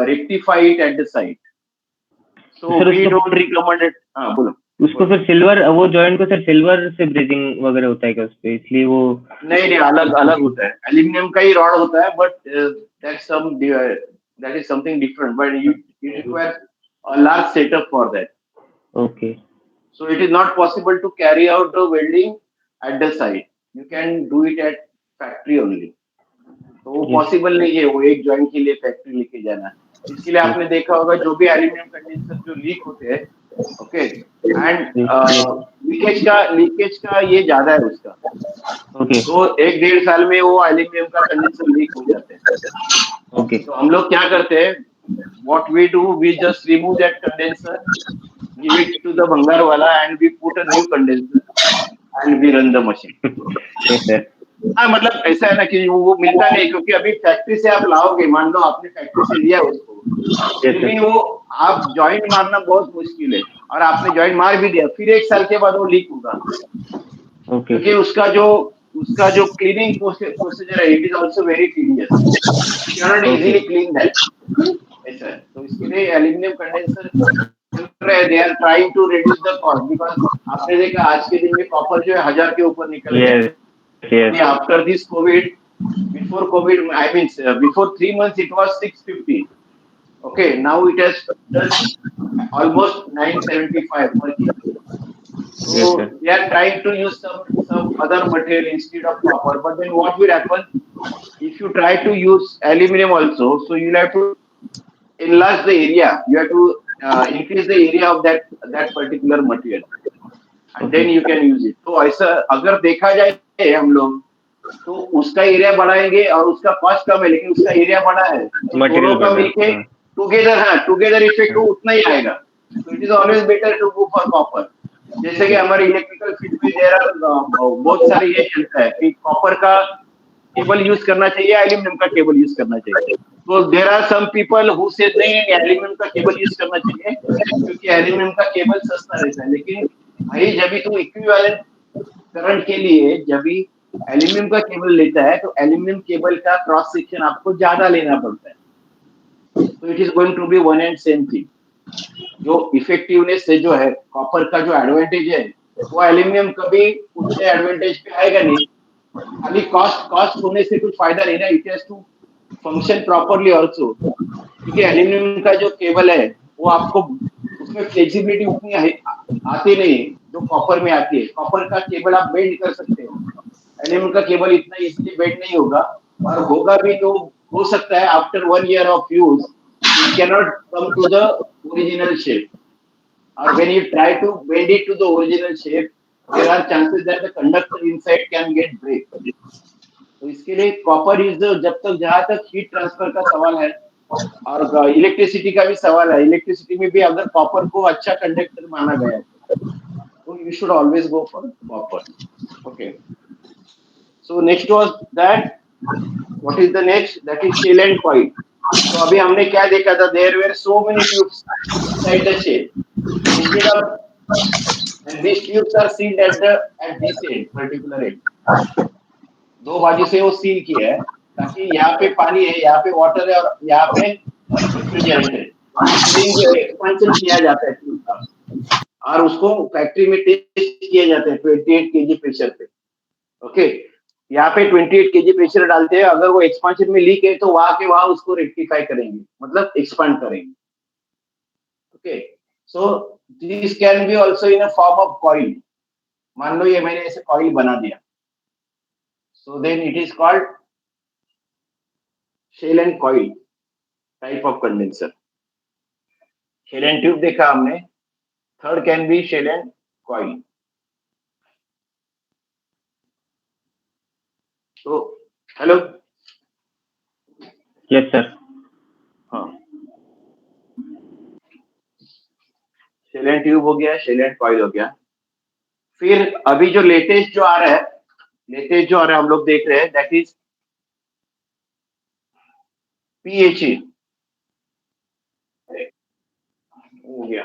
rectify it at the site. So we don't recommend it. हाँ बोलो। उसको फिर silver, वो joint को sir silver से bridging वगैरह होता है क्या उस पे, इसलिए वो नहीं अलग होता है, एल्यूमिनियम का ही रॉड होता है, but that is something different, but it requires a large setup for that. Okay, So it is not possible to carry out the welding at the site. You can do it at factory only. तो वो possible नहीं है वो एक joint के लिए factory लेके जाना। इसके लिए आपने देखा होगा जो भी एल्यूमिनियम कंडेंसर जो लीक होते हैं, ओके, एंड लीकेज का ये ज्यादा है उसका। ओके, तो 1-1.5 साल में वो एल्यूमिनियम का कंडेंसर लीक हो जाते हैं। ओके, तो हम लोग क्या करते हैं, what we do, we just remove that condenser, give it to the भंगार वाला, and we put a new condenser and we run the machine. Yes sir, हाँ मतलब ऐसा है ना कि वो मिलता नहीं, क्योंकि अभी फैक्ट्री से आप लाओगे, मान लो आपने फैक्ट्री से लिया उसको, फिर भी वो आप जॉइंट मारना बहुत मुश्किल है, और आपने जॉइंट मार भी दिया, फिर 1 साल के बाद वो लीक होगा। क्योंकि उसका जो क्लीनिंग प्रोसीजर है, it is also very tedious, you can not easily clean that. ऐसा है, तो इसके लिए aluminium condenser they are trying to reduce the cost, because आपने देखा आज के दिन में कॉपर जो है 1000 के ऊपर निकल गया। After this COVID, before COVID, I mean, before 3 months, it was 650. Okay, now it has touched almost 975 per kg. So they are trying to use some other material instead of copper. But then what will happen if you try to use aluminum also? So you'll have to enlarge the area. You have to increase the area of that particular material. And then you can use it. तो ऐसा अगर देखा जाए हम लोग, तो उसका area बढ़ाएंगे और उसका कॉस्ट कम है, लेकिन उसका एरिया बड़ा है, तो दोनों का मिलके टुगेदर इफेक्ट उतना ही आएगा। तो it is always better to go for copper. जैसे कि हमारे इलेक्ट्रिकल फील्ड में बहुत सारे ये चलता है कि कॉपर का केबल यूज करना चाहिए, एल्यूमिनियम का केबल यूज करना चाहिए। तो there are some people who say नहीं एल्यूमिनियम का केबल यूज करना चाहिए क्योंकि एल्यूमिनियम का केबल सस्ता रहता है। लेकिन भाई जब भी तुम इक्विवेलेंट करंट के लिए जब भी एल्यूमिनियम का केबल लेता है तो एल्यूमिनियम केबल का क्रॉस सेक्शन आपको ज्यादा लेना पड़ता है। तो it is going to be one and same thing. जो इफेक्टिवनेस से जो है कॉपर का जो एडवांटेज है वो एल्यूमिनियम कभी उतने एडवांटेज पे आएगा नहीं। खाली कॉस्ट होने से कुछ फायदा नहीं ना, it has to function properly also. क्योंकि एल्यूमिनियम का जो केबल है वो आपको उसमें फ्लेक्सिबिलिटी उतनी आती नहीं जो कॉपर में आती है। कॉपर का केबल आप बेंड कर सकते हो, एल्यूमिनियम का केबल इतना इजीली बेंड नहीं होगा, और होगा भी तो हो सकता है after 1 year of use it cannot come to the original shape, or when you try to bend it to the original shape, there are chances that the conductor inside can get break. तो इसके लिए copper is, जब तक जहां तक heat transfer का सवाल है और इलेक्ट्रिसिटी का भी सवाल है, इलेक्ट्रिसिटी में भी अगर कॉपर को अच्छा कंडक्टर माना गया है तो you should always go for copper. Okay, so next was that, what is the next, that is shell and coil. तो अभी हमने क्या देखा था, there were so many tubes inside the shell, instead of, and these tubes are sealed at this end, particular end, दो बाजू से वो सील किया है ताकि यहाँ पे पानी है, यहाँ पे वाटर है और यहाँ पे रेफ्रिजरेंट है। सीलिंग जो एक्सपेंशन किया जाता है ट्यूब का और उसको फैक्ट्री में टेस्ट किया जाता है 28 kg प्रेशर पे। ओके, यहाँ पे 28 kg प्रेशर डालते हैं, अगर वो एक्सपेंशन में लीक है तो वहां के वहां उसको रेक्टिफाई करेंगे, मतलब एक्सपांड करेंगे। Okay, so this can be also in a form of coil. मान लो ये मैंने ऐसे कॉइल बना दिया, so then it is called shell and coil type of condenser. Shell and tube देखा हमने, third can be shell and coil. तो हेलो, यस सर। हाँ, शेल एंड ट्यूब हो गया, शेल एंड कॉइल हो गया। फिर अभी जो लेटेस्ट जो आ रहा है, लेटेस्ट जो आ रहा है हम लोग देख रहे हैं, दैट इज पीएचई हो गया।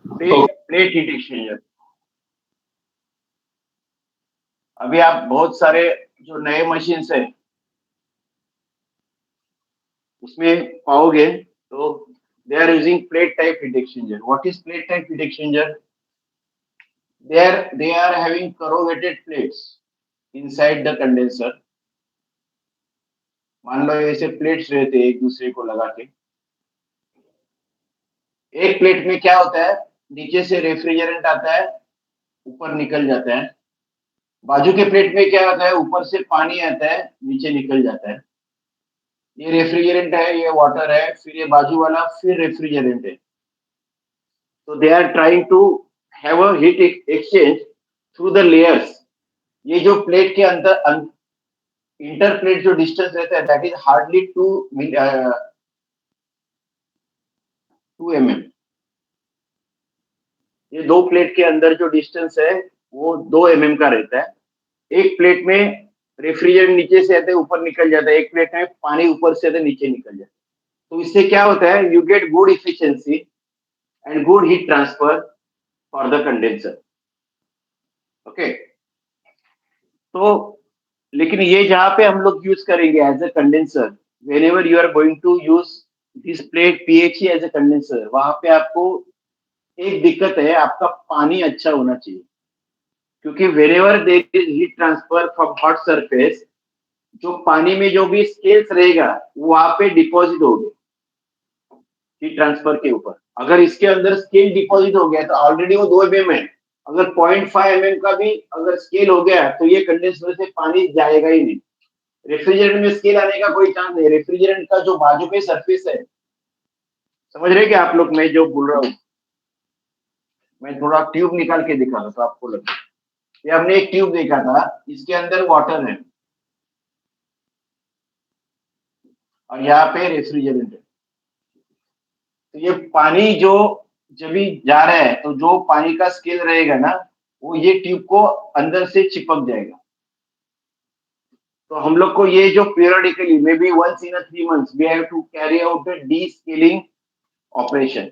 Plate heat exchanger. अभी आप बहुत सारे जो नए मशीन्स है उसमें पाओगे तो they are using plate type heat exchanger. What is plate type heat exchanger? they are having corrugated plates inside the condenser। मान लो ऐसे प्लेट्स रहते हैं एक दूसरे को लगा के। एक प्लेट में क्या होता है, नीचे से रेफ्रिजरेंट आता है, ऊपर निकल जाता है। बाजू के प्लेट में क्या होता है, ऊपर से पानी आता है, नीचे निकल जाता है। ये रेफ्रिजरेंट है, ये वाटर है, फिर ये बाजू वाला फिर रेफ्रिजरेंट है। तो they are trying to have a heat exchange through the layers. ये जो प्लेट के अंदर इंटर प्लेट जो डिस्टेंस रहता है दैट इज हार्डली 2 mm। ये दो प्लेट के अंदर जो डिस्टेंस है वो 2 mm का रहता है। एक प्लेट में रेफ्रिजरेंट नीचे से आते ऊपर निकल जाता है, एक प्लेट में पानी ऊपर से आते नीचे निकल जाता है। तो इससे क्या होता है, you get good efficiency and good heat transfer for the condenser. Okay, तो लेकिन ये जहां पे हम लोग यूज करेंगे as a condenser, whenever you are going to use this plate PHE as a condenser, वहां पे आपको एक दिक्कत है, आपका पानी अच्छा होना चाहिए। क्योंकि whenever there is heat transfer from hot surface, जो पानी में जो भी स्केल्स रहेगा वो वहां पे डिपॉजिट हो गए हीट ट्रांसफर के ऊपर। अगर इसके अंदर स्केल डिपॉजिट हो गया तो ऑलरेडी वो 2 mm है, अगर 0.5 mm का भी अगर स्केल हो गया तो ये कंडेंसर से पानी जाएगा ही नहीं। रेफ्रिजरेंट में स्केल आने का कोई चांस नहीं। रेफ्रिजरेंट का जो बाजू पे सरफेस है, समझ रहे क्या आप लोग मैं जो बोल रहा हूँ? मैं थोड़ा ट्यूब निकाल के दिखा रहा तो आपको लगे। ये हमने एक ट्यूब देखा था, इसके अंदर वाटर है और यहाँ पे रेफ्रिजरेंट है। तो ये पानी जो जब भी जा रहा है तो जो पानी का स्केल रहेगा ना, वो ये ट्यूब को अंदर से चिपक जाएगा। तो हम लोग को ये जो periodically maybe once in a 3 months we have to carry out a descaling operation.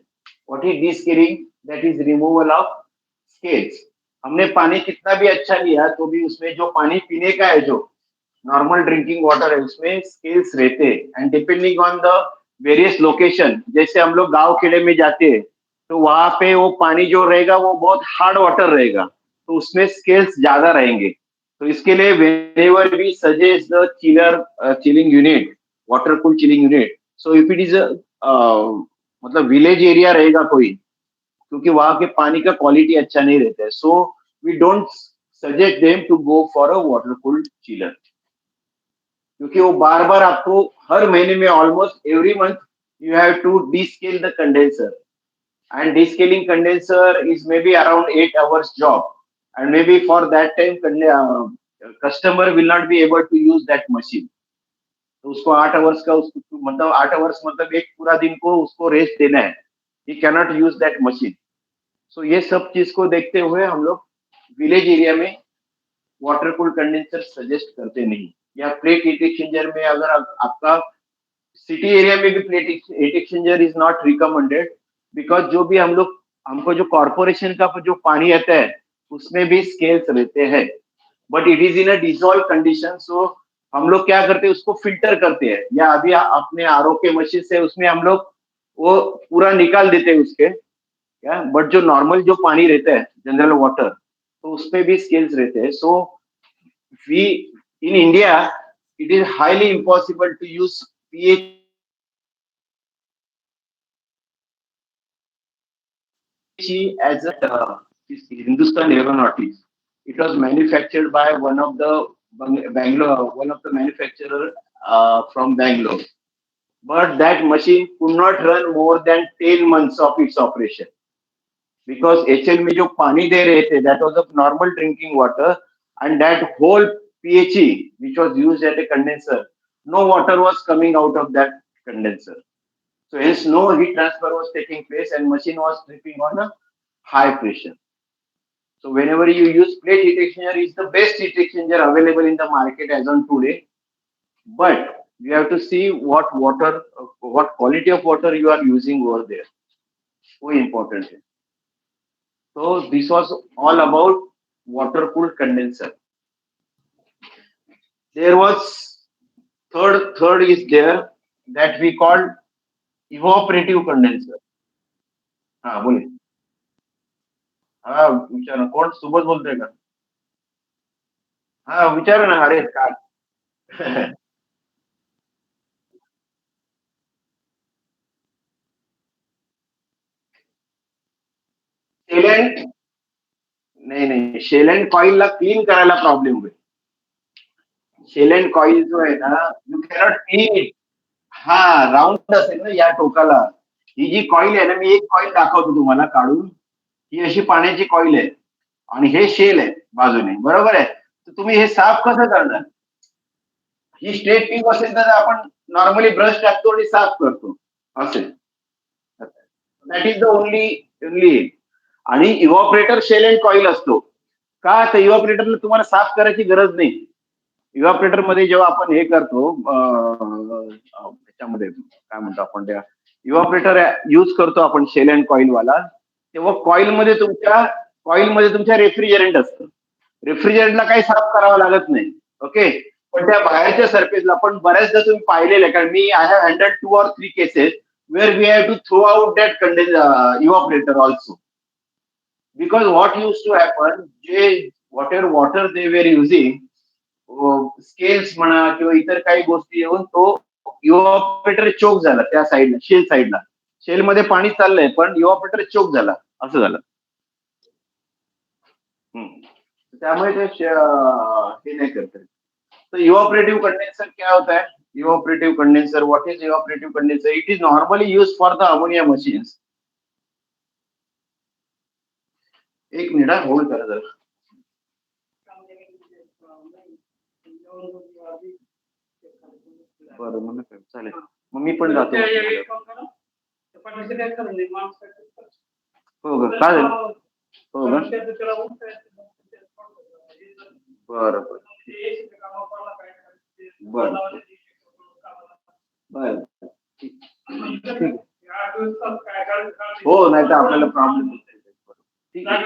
What is descaling? That is removal of scales. हमने पानी कितना भी अच्छा लिया तो भी उसमें जो पानी पीने का है, जो नॉर्मल ड्रिंकिंग वाटर है, उसमें स्केल्स रहते हैं। And depending on the various location, जैसे हम लोग गांव खेड़े में जाते हैं तो वहां पे वो पानी जो रहेगा वो बहुत हार्ड वाटर रहेगा, तो उसमें स्केल्स ज्यादा रहेंगे। तो इसके लिए whenever we suggest the chilling unit, water cool chilling unit, so if it is a मतलब विलेज एरिया रहेगा कोई, क्योंकि वहां के पानी का क्वालिटी अच्छा नहीं रहता है, so we don't suggest them to go for a water cooled chiller, क्योंकि वो बार बार आपको हर महीने में almost every month you have to descale the condenser, and descaling condenser is maybe around 8 hours job, and maybe for that time customer will not be able to use that machine। तो उसको 8 hours का, उसको मतलब 8 hours मतलब एक पूरा दिन को उसको रेस्ट देना है, he cannot use that machine. So ये सब चीज को देखते हुए हम लोग विलेज एरिया में वाटर कूल कंडेंसर सजेस्ट करते नहीं, या प्लेट हीट एक्सचेंजर में अगर आपका सिटी एरिया में भी plate heat exchanger is not recommended, because जो भी हम लोग, हमको जो कॉर्पोरेशन का जो पानी आता है उसमें भी स्केल्स रहते हैं, but it is in a dissolve condition. So हम लोग क्या करते हैं, उसको फिल्टर करते हैं, या अभी अपने आरओ के मशीन से उसमें हम लोग वो पूरा निकाल देते हैं उसके, क्या, बट जो नॉर्मल जो पानी रहता है जनरल वाटर, तो उसमें भी स्केल्स रहते हैं। So we in India it is highly impossible to use PH as a Hindustan Aeronautics. It was manufactured by one of the manufacturer from Bangalore. But that machine could not run more than 10 months of its operation, because HL में जो पानी दे रहे थे, that was of normal drinking water, and that whole PHE which was used as a condenser, no water was coming out of that condenser. So hence no heat transfer was taking place and machine was tripping on a high pressure. So whenever you use plate heat exchanger, is the best heat exchanger available in the market as on today. But you have to see what quality of water you are using over there. Very important. So this was all about water cooled condenser. There was third is there that we called evaporative condenser. हाँ बोलिए। हाँ विचार कौन सुबह बोलते का? हाँ विचार ना, अरे काय शेल नाही शेल अँड कॉइलला क्लीन करायला प्रॉब्लेम होईल। शेल अँड कॉइल जो आहे ना, यू कॅनॉट क्लीन इट। हा राऊंड असेल ना या टोकाला, ही जी कॉइल आहे ना, मी एक कॉइल दाखवतो तुम्हाला काढून, ही अशी पाण्याची कॉइल आहे आणि हे शेल आहे बाजूने, बरोबर आहे? तर तुम्ही हे साफ कसं करणार? ही स्ट्रेट ट्यूब असेल तर आपण नॉर्मली ब्रश टाकतो आणि साफ करतो असेल, दॅट इज द ओनली आणि इव्हॉपरेटर शेल अँड कॉइल असतो का, तर इव्हॉपरेटरला तुम्हाला साफ करायची गरज नाही। इव्हॉपरेटर मध्ये जेव्हा आपण हे करतो त्याच्यामध्ये काय म्हणतो आपण, त्या इव्हॉपरेटर यूज करतो आपण शेल अँड कॉइल वाला, तेव्हा कॉइल मध्ये तुमच्या रेफ्रिजरंट असतं, रेफ्रिजरंटला काही साफ करावं लागत नाही, ओके। पण त्या बाहेरच्या सरफेसला पण बऱ्याचदा तुम्ही पाहिलेलं आहे, कारण मी I have handled 2 or 3 cases where we have to throw out that evaporator also, because what used to happen, whatever water they were using, scales म्हणा किंवा इतर काही गोष्टी येऊन तो इव्हॉपरेटर चोक झाला त्या साईडला, शेल साईडला, शेल मध्ये पाणी चाललंय पण इव्हॉपरेटर चोक झाला, असं झालं। त्यामुळे ते हे नाही करत। तो इव्हॉपरेटिव्ह कंडेन्सर क्या होता है? Evaporative condenser, what is evaporative condenser? It is normally use for the ammonia machines. एक मिनिट होल्ड करा जरा। बरं मग चालेल, मग मी पण जातो। होगा का झालं होगा बरं बरं बरं ठीक ठीक हो नाही तर आपल्याला प्रॉब्लेम ठीक आहे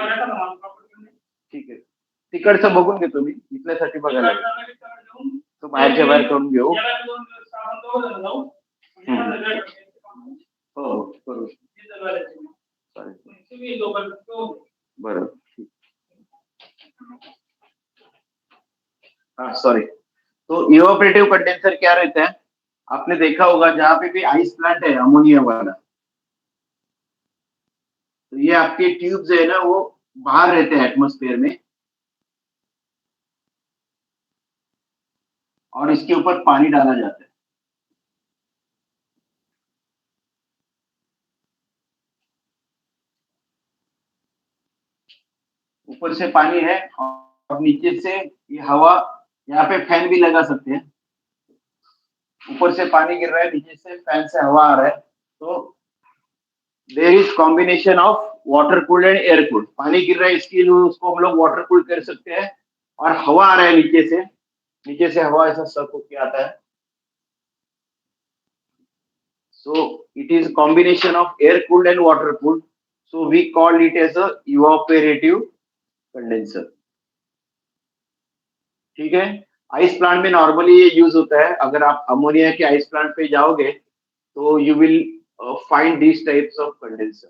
ठीक आहे तिकडचं बघून घेतो मी इथल्यासाठी बघायला लागेल. तो बाहेरच्या बाहेर करून घेऊ हो हो करू चालेल बरं हाँ सॉरी तो इवापोरेटिव कंडेंसर क्या रहता है आपने देखा होगा जहाँ पे भी आइस प्लांट है अमोनिया वाला तो ये आपके ट्यूब्स है ना वो बाहर रहते हैं एटमॉस्फेयर में और इसके ऊपर पानी डाला जाता है ऊपर से पानी है और नीचे से ये हवा यहाँ पे फैन भी लगा सकते हैं ऊपर से पानी गिर रहा है नीचे से फैन से हवा आ रहा है तो there is combination of water cooled and air cooled पानी गिर रहा है इसके लिए उसको हम लोग वाटर कूल्ड कर सकते हैं और हवा आ रहा है नीचे से हवा ऐसा सक होके आता है so it is combination of air cooled and water cooled so we call it as a evaporative condenser ठीक है आइस प्लांट में नॉर्मली ये यूज होता है अगर आप अमोनिया के आइस प्लांट पे जाओगे तो you will find this types of condenser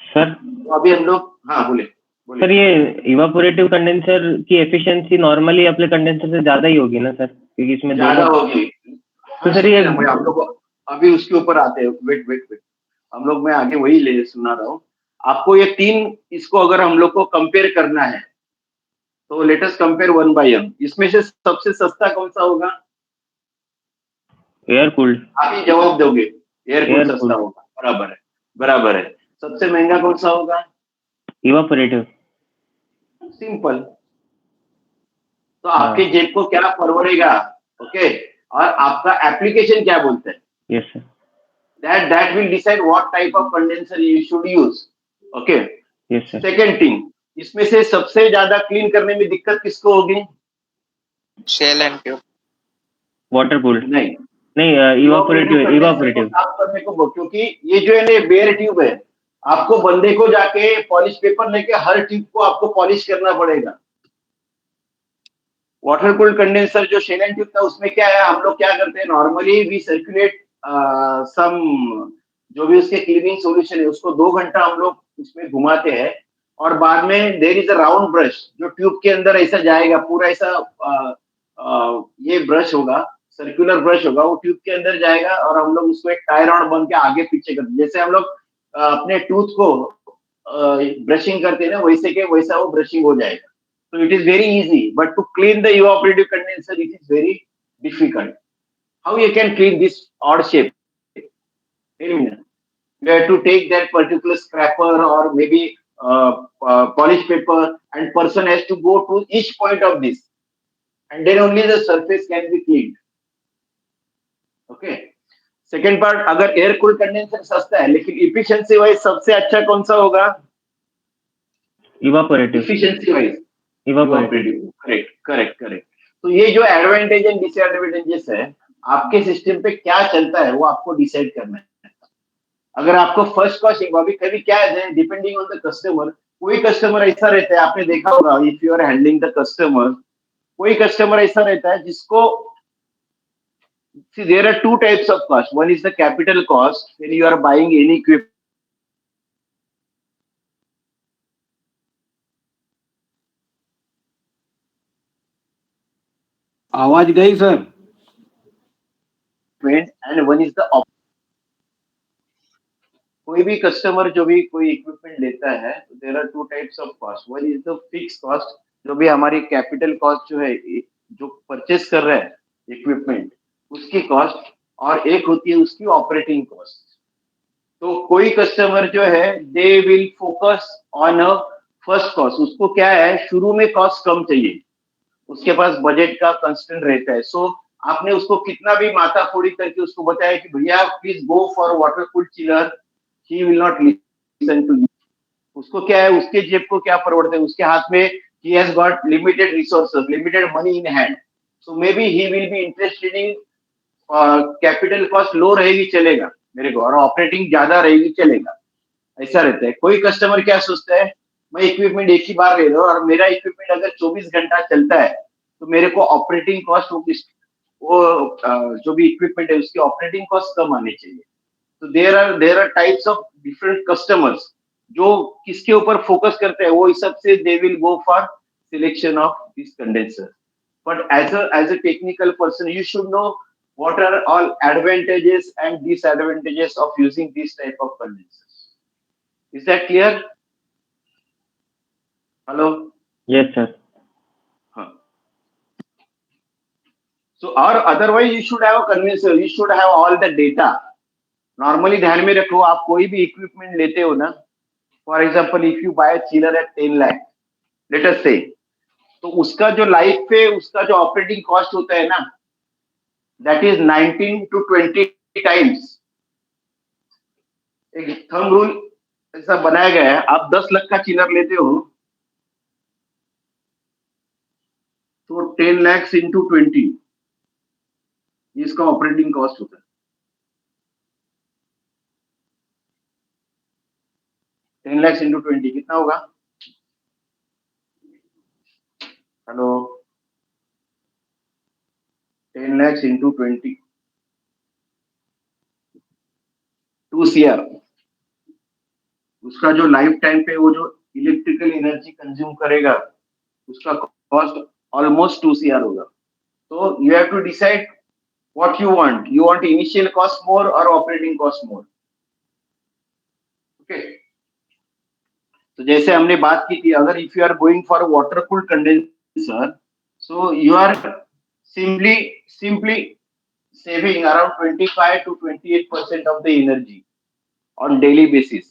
sir तो अभी हम लोग हाँ बोले सर ये इवापोरेटिव कंडेंसर की एफिशिएंसी नॉर्मली अपने कंडेंसर से ज्यादा ही होगी ना सर क्योंकि इसमें ज्यादा होगी तो सर ये हम लोग अभी उसके ऊपर आते हैं वेट हम लोग मैं आगे वही ले सुना रहा हूँ आपको ये तीन इसको अगर हम लोग को कंपेयर करना है तो let us compare 1 by m इसमें से सबसे सस्ता कौन सा होगा एयर कूल्ड आप ही जवाब दोगे एयर कूल्ड सस्ता होगा बराबर है सबसे महंगा कौन सा होगा इवापोरेटिव सिंपल तो आपके जेब को क्या परवड़ेगा ओके और आपका एप्लीकेशन क्या बोलते हैं yes sir that will decide what type of condenser you should use okay yes sir second thing इसमें से सबसे ज्यादा क्लीन करने में दिक्कत किसको होगी shell and tube water cooled नहीं इवापोरेटिव साफ करने को क्योंकि ये जो है ना बेयर ट्यूब है आपको बंदे को जाके पॉलिश पेपर लेके हर ट्यूब को आपको पॉलिश करना पड़ेगा वाटर कूल्ड कंडेंसर जो शेल एंड ट्यूब था उसमें क्या है हम लोग क्या करते हैं नॉर्मली वी सर्कुलेट सम जो भी उसके क्लीनिंग सॉल्यूशन है उसको 2 घंटा हम लोग उसमें घुमाते हैं और बाद में there is a round brush जो ट्यूब के अंदर ऐसा जाएगा पूरा ऐसा ये ब्रश होगा सर्कुलर ब्रश होगा वो ट्यूब के अंदर जाएगा और हम लोग उसको एक टाई राउंड बन के आगे पीछे करते जैसे हम लोग अपने टूथ को ब्रशिंग करते हैं ना वैसे के वैसा वो ब्रशिंग हो जाएगा so it is very easy but to clean the evaporative condenser it is very difficult how you can clean this odd shape you have to take that particular scraper or maybe polish paper and person has to go to each point of this and then only the surface can be cleaned okay second part अगर air cooled condenser सस्ता है लेकिन efficiency wise सबसे अच्छा कौन सा होगा evaporative efficiency wise evaporative correct तो ये जो एडवांटेज एंड डिसएडवांटेजेस है आपके सिस्टम पे क्या चलता है वो आपको डिसाइड करना है अगर आपको फर्स्ट कॉस्ट अभी कभी क्या है डिपेंडिंग ऑन द कस्टमर कोई कस्टमर ऐसा रहता है आपने देखा होगा if you are handling the customer कोई कस्टमर ऐसा रहता है जिसको see there are two types of cost one is the capital cost when you are buying any equipment आवाज गई sir and one is the कोई भी कस्टमर जो भी कोई इक्विपमेंट लेता है there are two types of cost one is the fix cost जो भी हमारी कैपिटल कॉस्ट जो है जो परचेस कर रहा है इक्विपमेंट उसकी कॉस्ट और एक होती है उसकी ऑपरेटिंग कॉस्ट तो कोई कस्टमर जो है they will focus on a first cost उसको क्या है शुरू में कॉस्ट कम चाहिए उसके पास बजट का कंस्टेंट रहता है सो आपने उसको कितना भी माथा फोड़ी करके उसको बताया कि भैया please go for water cooled chiller he will not listen listen to, उसको क्या है, उसके जेब को क्या फॉरवर्ड है, उसके हाथ में he has got limited resources, limited money in hand, so maybe he will be interested in capital cost low रहेगी चलेगा मेरे को, और ऑपरेटिंग ज्यादा रहेगी चलेगा, ऐसा रहता है। कोई कस्टमर क्या सोचता है, मैं इक्विपमेंट एक ही बार ले रहा हूँ और मेरा इक्विपमेंट अगर 24 घंटा चलता है तो मेरे को ऑपरेटिंग कॉस्ट वो जो भी इक्विपमेंट है उसकी ऑपरेटिंग कॉस्ट कम आनी चाहिए। तो there are types of different customers जो किसके ऊपर फोकस करते हैं, वो हिसाब से they will go for selection of this condenser. But as a technical person you should know what are all advantages and disadvantages of using this type of condensers. Is that clear? Hello? Yes, sir. Huh. So, or otherwise you should have a condenser, you should have all the data. Normally ध्यान में रखो, आप कोई भी equipment लेते हो ना, for example if you buy a chiller at 10 lakh, let us say, तो उसका जो लाइफ पे उसका जो ऑपरेटिंग कॉस्ट होता है ना, that is 19 to 20 times। एक थंब रूल ऐसा बनाया गया है, आप 10 लाख का चिलर लेते हो तो 10 lakhs into 20 इसका ऑपरेटिंग कॉस्ट होता है। 10 lakhs into 20 कितना होगा? Hello, 10 lakhs into 20, 2 CR। उसका जो लाइफ टाइम पे वो जो इलेक्ट्रिकल एनर्जी कंज्यूम करेगा उसका कॉस्ट ऑलमोस्ट 2 CR होगा। तो you have to decide what you want initial cost more और ऑपरेटिंग कॉस्ट मोर। ओके, तो जैसे हमने बात की थी, अगर if you are going for water cooled condenser, so you are simply saving around 25 to 28% of the energy on daily basis।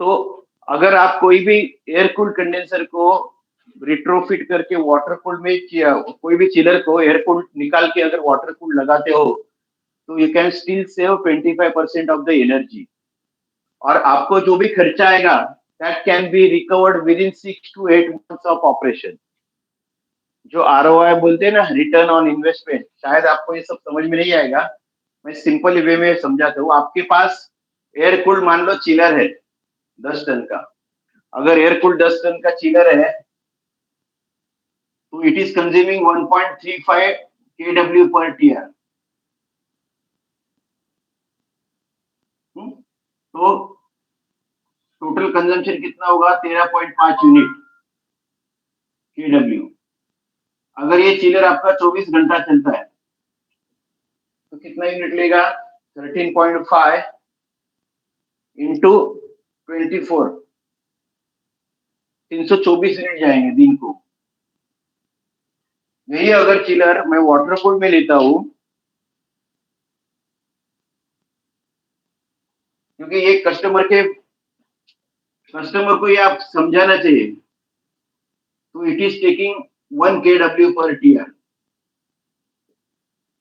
तो अगर आप कोई भी एयर कूल्ड कंडेंसर को रिट्रोफिट करके वाटर कूल्ड में कोई भी चिलर को एयर कूल्ड निकाल के अगर वाटर कूल्ड लगाते हो तो you can still save 25% of the energy, और आपको जो भी खर्चा आएगा that can be recovered with in 6 to 8 months of operation. जो ROI बोलते हैं ना, रिटर्न ऑन इन्वेस्टमेंट, शायद आपको ये सब समझ में नहीं आएगा, मैं सिंपल वे में समझाता हूँ। आपके पास एयर कूल्ड मान लो चिलर है 10 टन का, अगर एयर कूल्ड 10 टन का चिलर है तो it is consuming 1.35 kW per TR। तो टोटल कंजम्पशन कितना होगा? 13.5 यूनिट kW। अगर ये चिलर आपका 24 घंटा चलता है तो कितना यूनिट लेगा? 13.5 into 24, 324 यूनिट जाएंगे दिन को। यही अगर चिलर मैं वाटर कूल्ड में लेता हूं, क्योंकि ये कस्टमर को ये आप समझाना चाहिए, तो it is taking 1 kW per TR,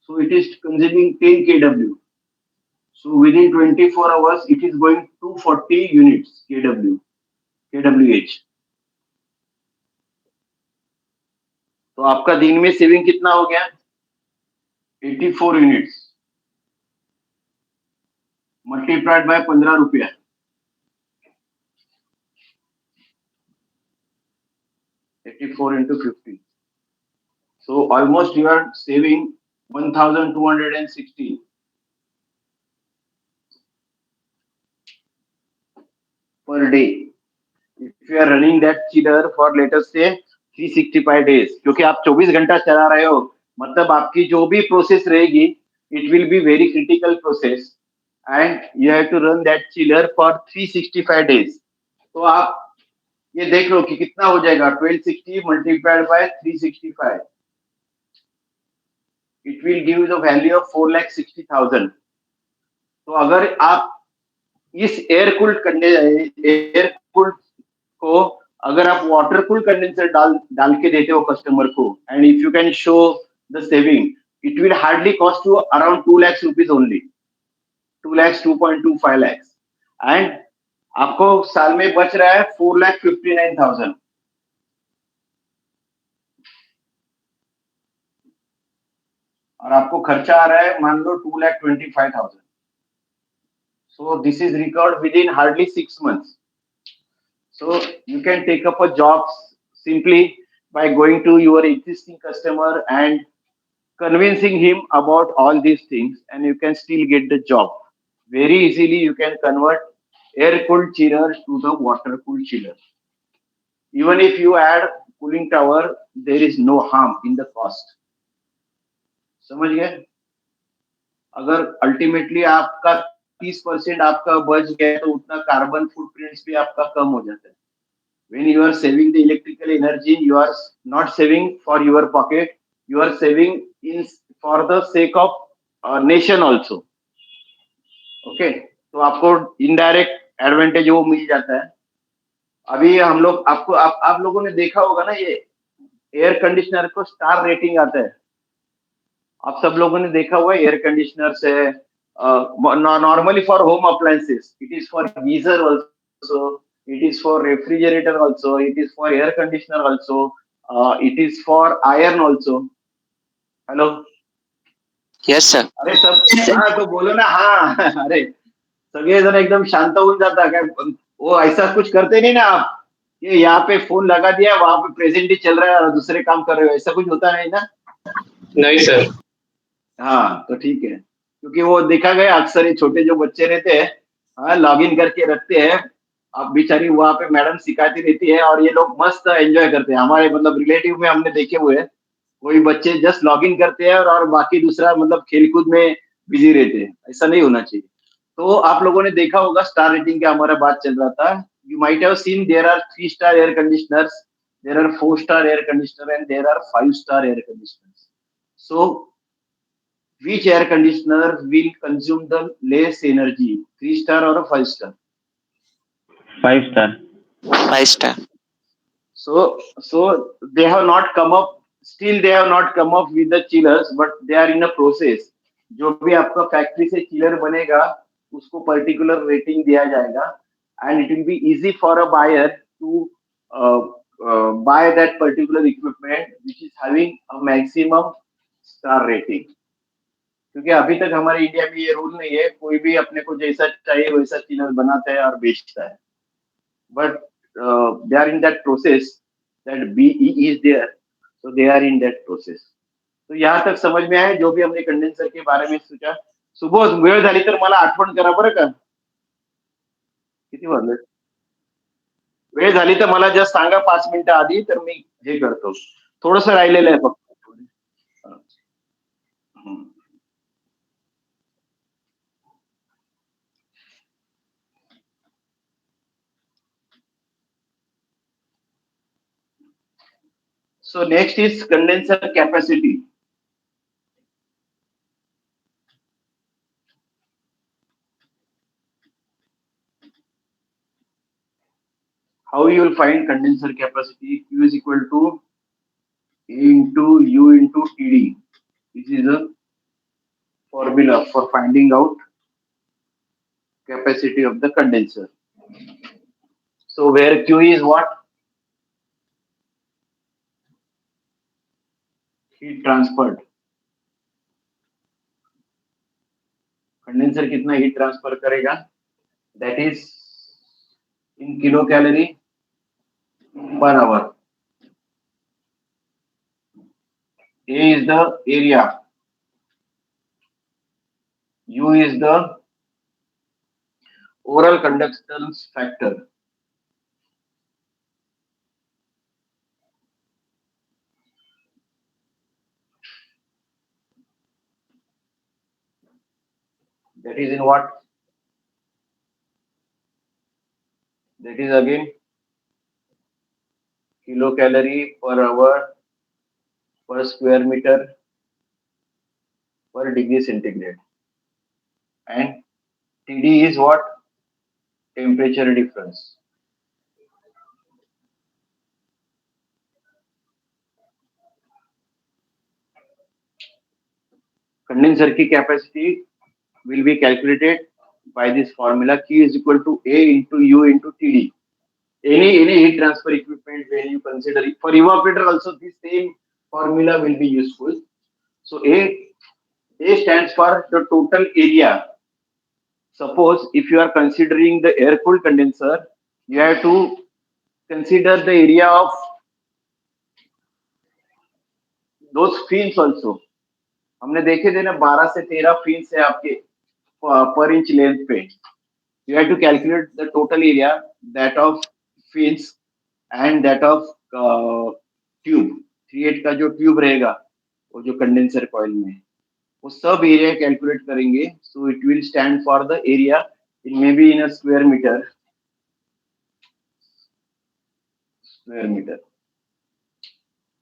so it is consuming 10 kW, so within 24 hours it is going 240 units kWh। तो आपका दिन में सेविंग कितना हो गया? 84 यूनिट्स मल्टीप्लाइड बाय 15 रुपया, into 50, so almost you are saving 1260 per day if you are running that chiller for let us say 365 days। क्योंकि आप 24 घंटा चला रहे हो, मतलब आपकी जो भी प्रोसेस रहेगी it will be very critical process and you have to run that chiller for 365 days। तो आप ये देख लो कि कितना हो जाएगा, 1260 multiplied by 365, it will give you the value of 4,60,000। तो अगर आप इस एयर कूल्ड को अगर आप वाटर कूल्ड कंडेंसर डाल के देते हो कस्टमर को, and if you can show the saving, it will hardly cost you around 2 lakhs rupees only, 2 lakhs, 2.25 lakhs। And आपको साल में बच रहा है 4,59,000 और आपको खर्चा आ रहा है मान लो 2,25,000. So this is recovered within hardly 6 months. So you can take up a job simply by going to your existing customer and convincing him about all these things, and you can still get the job. Very easily you can convert air cooled chiller to the water cooled chiller. Even if you add cooling tower, there is no harm in the cost. समझ गए? अगर ultimately आपका 30% आपका बच गया तो उतना carbon footprints भी आपका कम हो जाता है. When you are saving the electrical energy, you are not saving for your pocket, you are saving in for the sake of nation also. Okay, तो आपको इनडायरेक्ट एडवांटेज वो मिल जाता है. अभी हम लोग आपको आप लोगों ने देखा होगा ना, ये एयर कंडीशनर को स्टार रेटिंग आता है. आप सब लोगों ने देखा हुआ है एयर कंडीशनर से. Normally for home appliances it is for geyser also, it is for refrigerator also, it is for air conditioner also, it is for iron also. Hello. Yes, sir. अरे सब हाँ तो बोलो ना हाँ. अरे सगळे जण एकदम शांत होऊन जाता काय, वो ऐसा कुछ करते नहीं ना आप. ये यहाँ पे फोन लगा दिया, वहां पे प्रेजेंट ही चल रहा है और दूसरे काम कर रहे हो, ऐसा कुछ होता नहीं ना. नहीं सर. हाँ तो ठीक है, क्योंकि वो देखा गया अक्सर ये छोटे जो बच्चे रहते हैं, हाँ लॉग इन करके रखते हैं. अब बेचारी वहां पे मैडम सिखाती रहती है और ये लोग मस्त एंजॉय करते हैं. हमारे मतलब रिलेटिव में हमने देखे हुए हैं, कोई बच्चे जस्ट लॉग इन करते हैं और बाकी दूसरा मतलब खेलकूद में बिजी रहते हैं. ऐसा नहीं होना चाहिए. तो आप लोगों ने देखा होगा स्टार रेटिंग का हमारा बात चल रहा था. You might have seen there are 3-star air conditioners, there are 4-star air conditioner and there are 5-star air conditioners. So which air conditioner will consume the less energy, 3-star or a 5-star? 5-star. 5-star. So they have not come up, still they have not come up with the chillers, but they are in a process. जो भी आपका factory से chiller बनेगा उसको particular rating दिया जाएगा, and it will be easy for a buyer to buy that particular equipment which is having a maximum star rating. क्योंकि अभी तक हमारे इंडिया में ये रूल नहीं है, कोई भी अपने को जैसा चाहिए वैसा चिलर बनाता है और बेचता है. But they are in that process, that be is there, so they are in that process. तो यहाँ तक समझ में आया जो भी हमने कंडेन्सर के बारे में सोचा. सुबोध वेळ झाली तर मला आठवण करा बरं का. किती वाजले? वेळ झाली तर मला जस्ट सांगा 5 मिनिटं आधी, तर मी हे करतो. थोडंसं राहिलेलं आहे फक्त. So next is condenser capacity. How you will find condenser capacity? Q is equal to A into U into TD. This is a formula for finding out capacity of the condenser. So where Q is what? Heat transferred. Condenser कितना heat transfer करेगा? That is in kilocalorie per hour. A is the area, U is the overall conductance factor. That is in what? That is again kilocalorie per hour per square meter per degree centigrade. And TD is what? Temperature difference. Condenser की capacity will be calculated by this formula Q is equal to A into U into TD. Any heat transfer equipment when you consider it. For evaporator also the same formula will be useful. So A stands for the total area. Suppose if you are considering the air cooled condenser, you have to consider the area of those fins also. हमने देखे थे ना 12 से 13 fins है आपके per inch length पे. You have to calculate the total area, that of fins and that of tube. 3/8 का जो ट्यूब रहेगा वो जो कंडेंसर कॉइल में वो सब एरिया कैलकुलेट करेंगे. So it will stand for the area it may be in a square meter.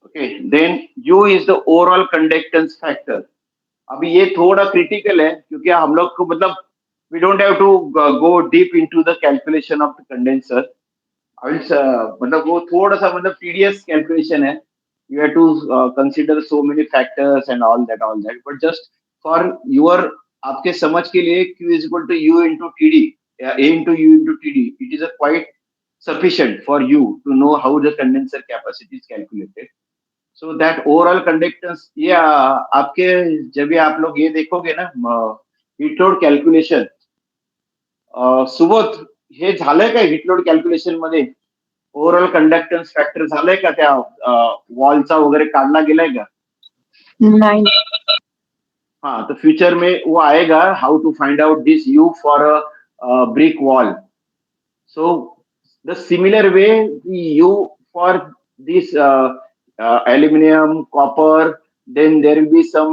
Okay, then U is the overall conductance factor. अभी ये थोड़ा क्रिटिकल है क्योंकि हम लोग को मतलब we don't have to go deep into the calculation of the condenser. मतलब वो थोड़ा सा मतलब tedious calculation है. You have to consider so many factors and all that. But just for your आपके समझ के लिए Q is equal to U into TD, A into U into TD. It is a quite sufficient for you to know how the condenser capacity is calculated. So that overall conductance, ये आपके जब भी आप लोग ये देखोगे ना heat load calculation, Subodh हे झालंय का हीट लोड कॅल्क्युलेशन मध्ये ओव्हरऑल कंडक्टन्स फॅक्टर झालंय का त्या वॉलचा वगैरे काढला गेलाय का? नहीं. हाँ, तो फ्यूचर में वो आएगा how to find out this you for a brick wall. So the similar way you for this aluminum, copper, then there will be some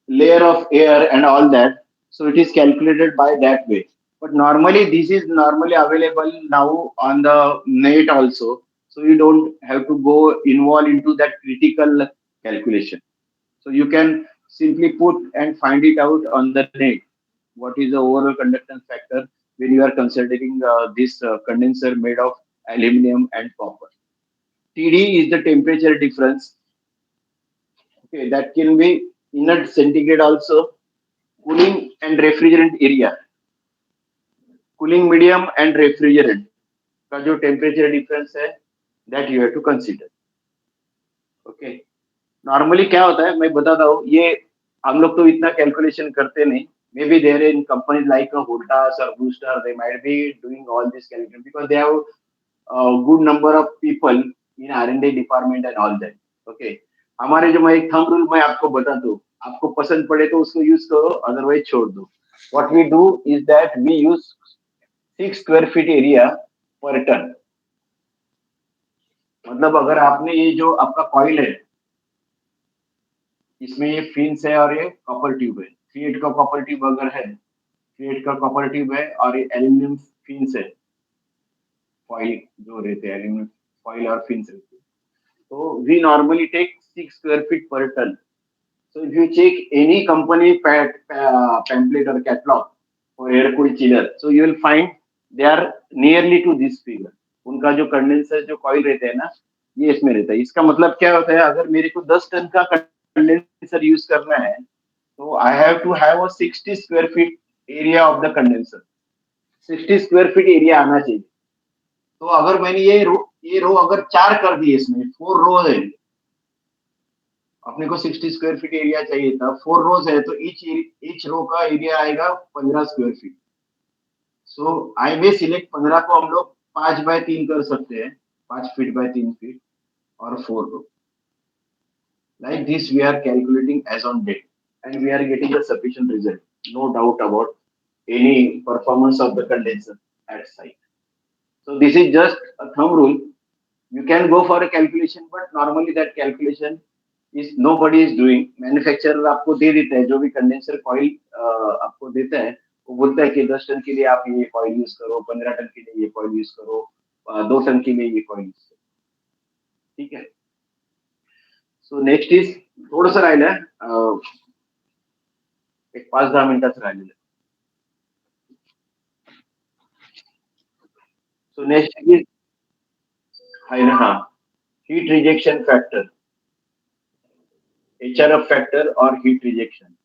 layer of air and all that. So it is calculated by that way. But normally this is normally available now on the net also. So you don't have to go involve into that critical calculation. So you can simply put and find it out on the net. What is the overall conductance factor when you are considering this condenser made of aluminum and copper? TD is the temperature difference. Okay, that can be inert centigrade also. Cooling and refrigerant area. Cooling medium and refrigerant का जो temperature difference है, that you have to consider. Okay. Normally क्या होता है मैं बताता हूँ, ये हम लोग तो इतना calculation करते नहीं. Maybe there in companies like Voltas or Booster, they might be doing all this calculation because they have a good number of people in R&D department and all that. Okay. हमारे जो मैं एक thumb rule मैं आपको बताता हूँ, आपको पसंद पड़े तो उसको यूज करो, अदरवाइज छोड़ दो. What we do is that we use 6 square feet area per ton. मतलब अगर आपने ये जो आपका कॉइल है इसमें ये फिन्स है और ये कॉपर ट्यूब है, 3/8 का कॉपर ट्यूब अगर है, 3/8 का कॉपर ट्यूब है और ये एल्यूमिनियम फिन्स है, फॉइल जो रहते हैं एल्यूमिनियम फॉइल और फिन्स रहते हैं. So we normally take 6 square feet per ton. So if you check any company pamphlet or catalog for air cooled chiller, so you will find they are nearly to this figure. उनका जो condenser जो coil रहते हैं ना ये इसमें रहता है. इसका मतलब क्या होता है, अगर मेरे को 10 टन का कंडेंसर यूज करना है तो I have to have a 60 square feet area of the condenser. 60 square feet area आना चाहिए. तो अगर मैंने ये रो अगर 4 कर दिए, इसमें 4 रो है, अपने को 60 स्क्वायर फीट एरिया चाहिए था, 4 रोज है तो ईच रो का एरिया आएगा 15 स्क्वायर फीट. सो आई मे सिलेक्ट 15 को हम लोग 5 बाय 3 कर सकते हैं, 5 फीट बाय 3 फीट और 4 row. Like this we are calculating as on date and we are getting a sufficient result. No doubt about any performance of the condenser at site. So this is just a thumb rule. You can go for a calculation, but normally that calculation is nobody is doing. Manufacturer आपको दे देता है, जो भी condenser coil आपको देता है वो बोलता है कि 10 टन के लिए आप ये कॉइल यूज करो, 15 टन के लिए ये कॉइल यूज करो, 2 टन के लिए ये कॉइल यूज करो. ठीक है. सो नेक्स्ट इज थोडंसं राहिलं, एक 5-10 मिनिटाचं राहिलेलं. So next is heat rejection factor, HRF factor or heat rejection.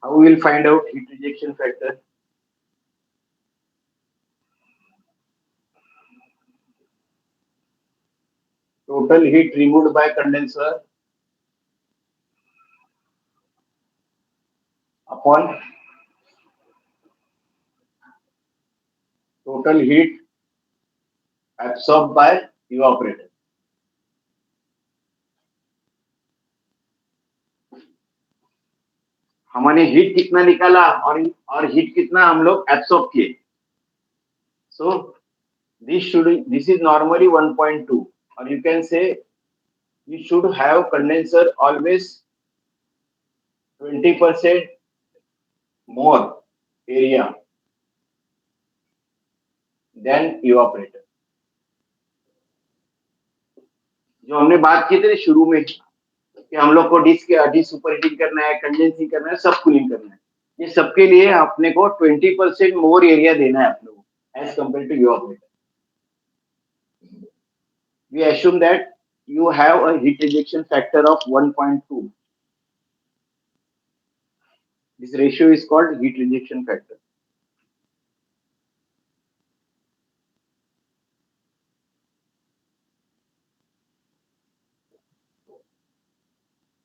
How we will find out heat rejection factor? Total heat removed by condenser upon total heat absorbed by evaporator. हमने heat कितना निकाला और heat कितना हम लोग absorb किए. So this is normally 1.2, or you can say you should have condenser always 20% more area than evaporator. जो हमने बात की थी शुरू में कि हम लोग को डिस सुपर हीटिंग करना है, कंडेंसिंग करना है, सब कूलिंग करना है, ये सबके लिए अपने को 20% मोर एरिया देना है अपने को as compare to evaporator. We assume that you have a heat rejection factor of 1.2. This ratio is called heat rejection factor.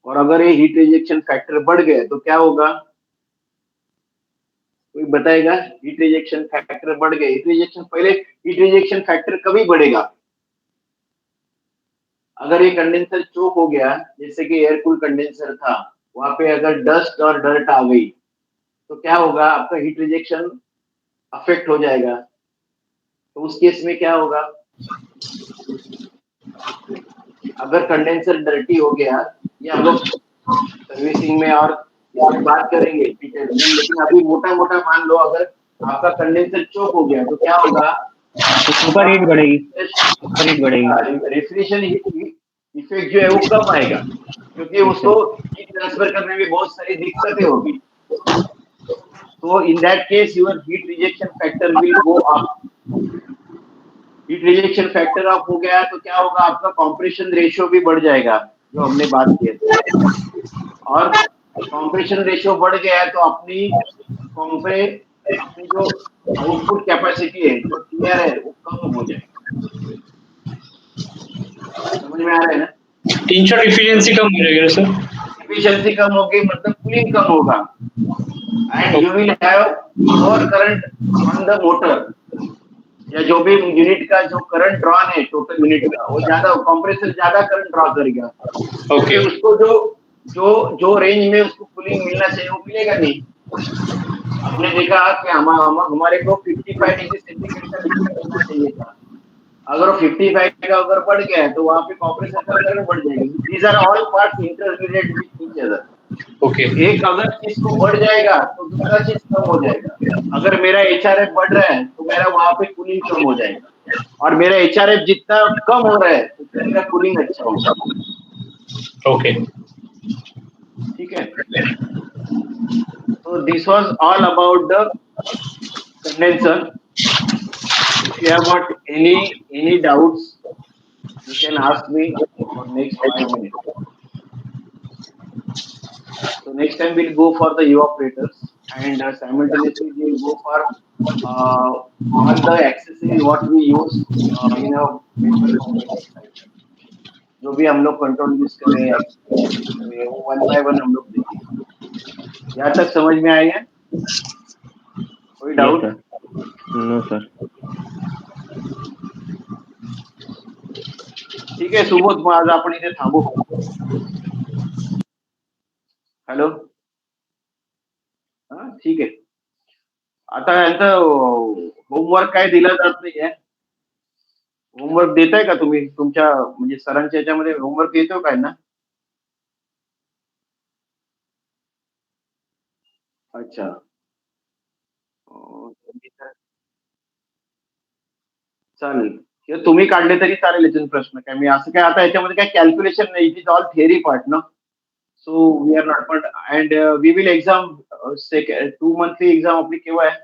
और अगर ये हीट रिजेक्शन फैक्टर बढ़ गए तो क्या होगा? कोई बताएगा? हीट रिजेक्शन फैक्टर बढ़ गए, हीट रिजेक्शन फैक्टर कभी बढ़ेगा? अगर ये कंडेंसर चोक हो गया, जैसे कि एयर कूल कंडेंसर था, वहां पे अगर डस्ट और डर्ट आ गई तो क्या होगा? आपका हीट रिजेक्शन अफेक्ट हो जाएगा. तो उस केस में क्या होगा? अगर कंडेंसर डर्टी हो गया, ये हम लोग सर्विसिंग में और बात करेंगे डिटेल में, लेकिन अभी मोटा मोटा मान लो अगर आपका कंडेंसर चोक हो गया तो क्या होगा? सुपर हीट बढ़ेगी. रेफ्रिजरेशन इफेक्ट जो है वो कम आएगा, क्योंकि उसको हीट ट्रांसफर करने में बहुत सारी दिक्कतें होगी. तो in that case your heat rejection factor will go up. Heat rejection factor up हो गया तो क्या होगा? आपका कंप्रेशन रेशियो भी बढ़ जाएगा, जो हमने बात की थी. और कंप्रेशन रेशियो बढ़ गया है तो अपनी जो आउटपुट कैपेसिटी है, जो टीआर है, वो कम हो जाएगा. समझ में आ रहा है ना? इन शॉर्ट एफिशिएंसी कम हो जाएगी सर. एफिशिएंसी कम होगी मतलब कूलिंग कम होगा, and you will have more current on the motor, या जो भी यूनिट का जो करंट ड्रॉ है टोटल यूनिट का, वो ज्यादा कंप्रेसर ज्यादा करंट ड्रॉ करेगा. ओके. उसको जो रेंज में उसको कूलिंग मिलना चाहिए वो मिलेगा नहीं. आपने देखा कि हमारे को 55 डिग्री सेंटीग्रेड का हीटर मिलना चाहिए था. अगर वो 55 का अगर बढ़ गया है तो वहां पे कंप्रेसर का करंट बढ़ जाएगी. These are all parts interrelated with each other. Okay. एक अगर चीज को बढ़ जाएगा तो दूसरा चीज कम हो जाएगा. अगर मेरा एचआरएफ बढ़ रहा है तो मेरा वहां पे कूलिंग कम हो जाएगा, और मेरा एचआरएफ जितना कम हो रहा है तो मेरा कूलिंग अच्छा होगा. ओके. ठीक है. So this was all about the condenser. If you have got any doubts, you can ask me for next 5 minutes. So next time we'll go for the evaporators, and simultaneously we'll go for all the accessories what we use in a vapor compression cycle. जो भी हम लोग control use कर रहे हैं वो 1 by 1 हम लोग देखेंगे. यहाँ तक समझ में आएगा? कोई डाउट? No sir. ठीक आहे सुबोध, मग आज आपण इथे थांबू. हॅलो. हा ठीक आहे. आता यांचं होमवर्क काय दिला जात नाहीये. होमवर्क देताय का तुम्ही तुमच्या म्हणजे सरांच्या याच्यामध्ये होमवर्क येतो काय ना? अच्छा. चालेल, किंवा तुम्ही काढले तरी चालेल याच्यातून प्रश्न काय. मी असं काय आता याच्यामध्ये काय कॅल्क्युलेशन नाही, it is all theory part ना. So we are not but and we will exam 2 monthly exam आपली केव्हा आहे?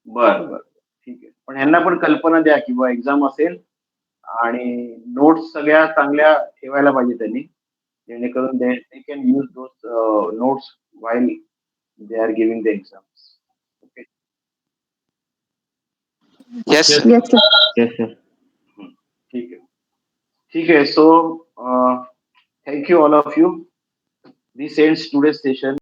बरं बरं ठीक आहे. पण ह्यांना पण कल्पना द्या की बुवा एक्झाम असेल आणि नोट्स सगळ्या चांगल्या ठेवायला पाहिजे त्यांनी. जेणेकरून they can use those notes while they are giving the exams. Okay. Yes, sir. Yes, sir. Yes, sir. ठीक है. So thank you all of you. This ends today's session.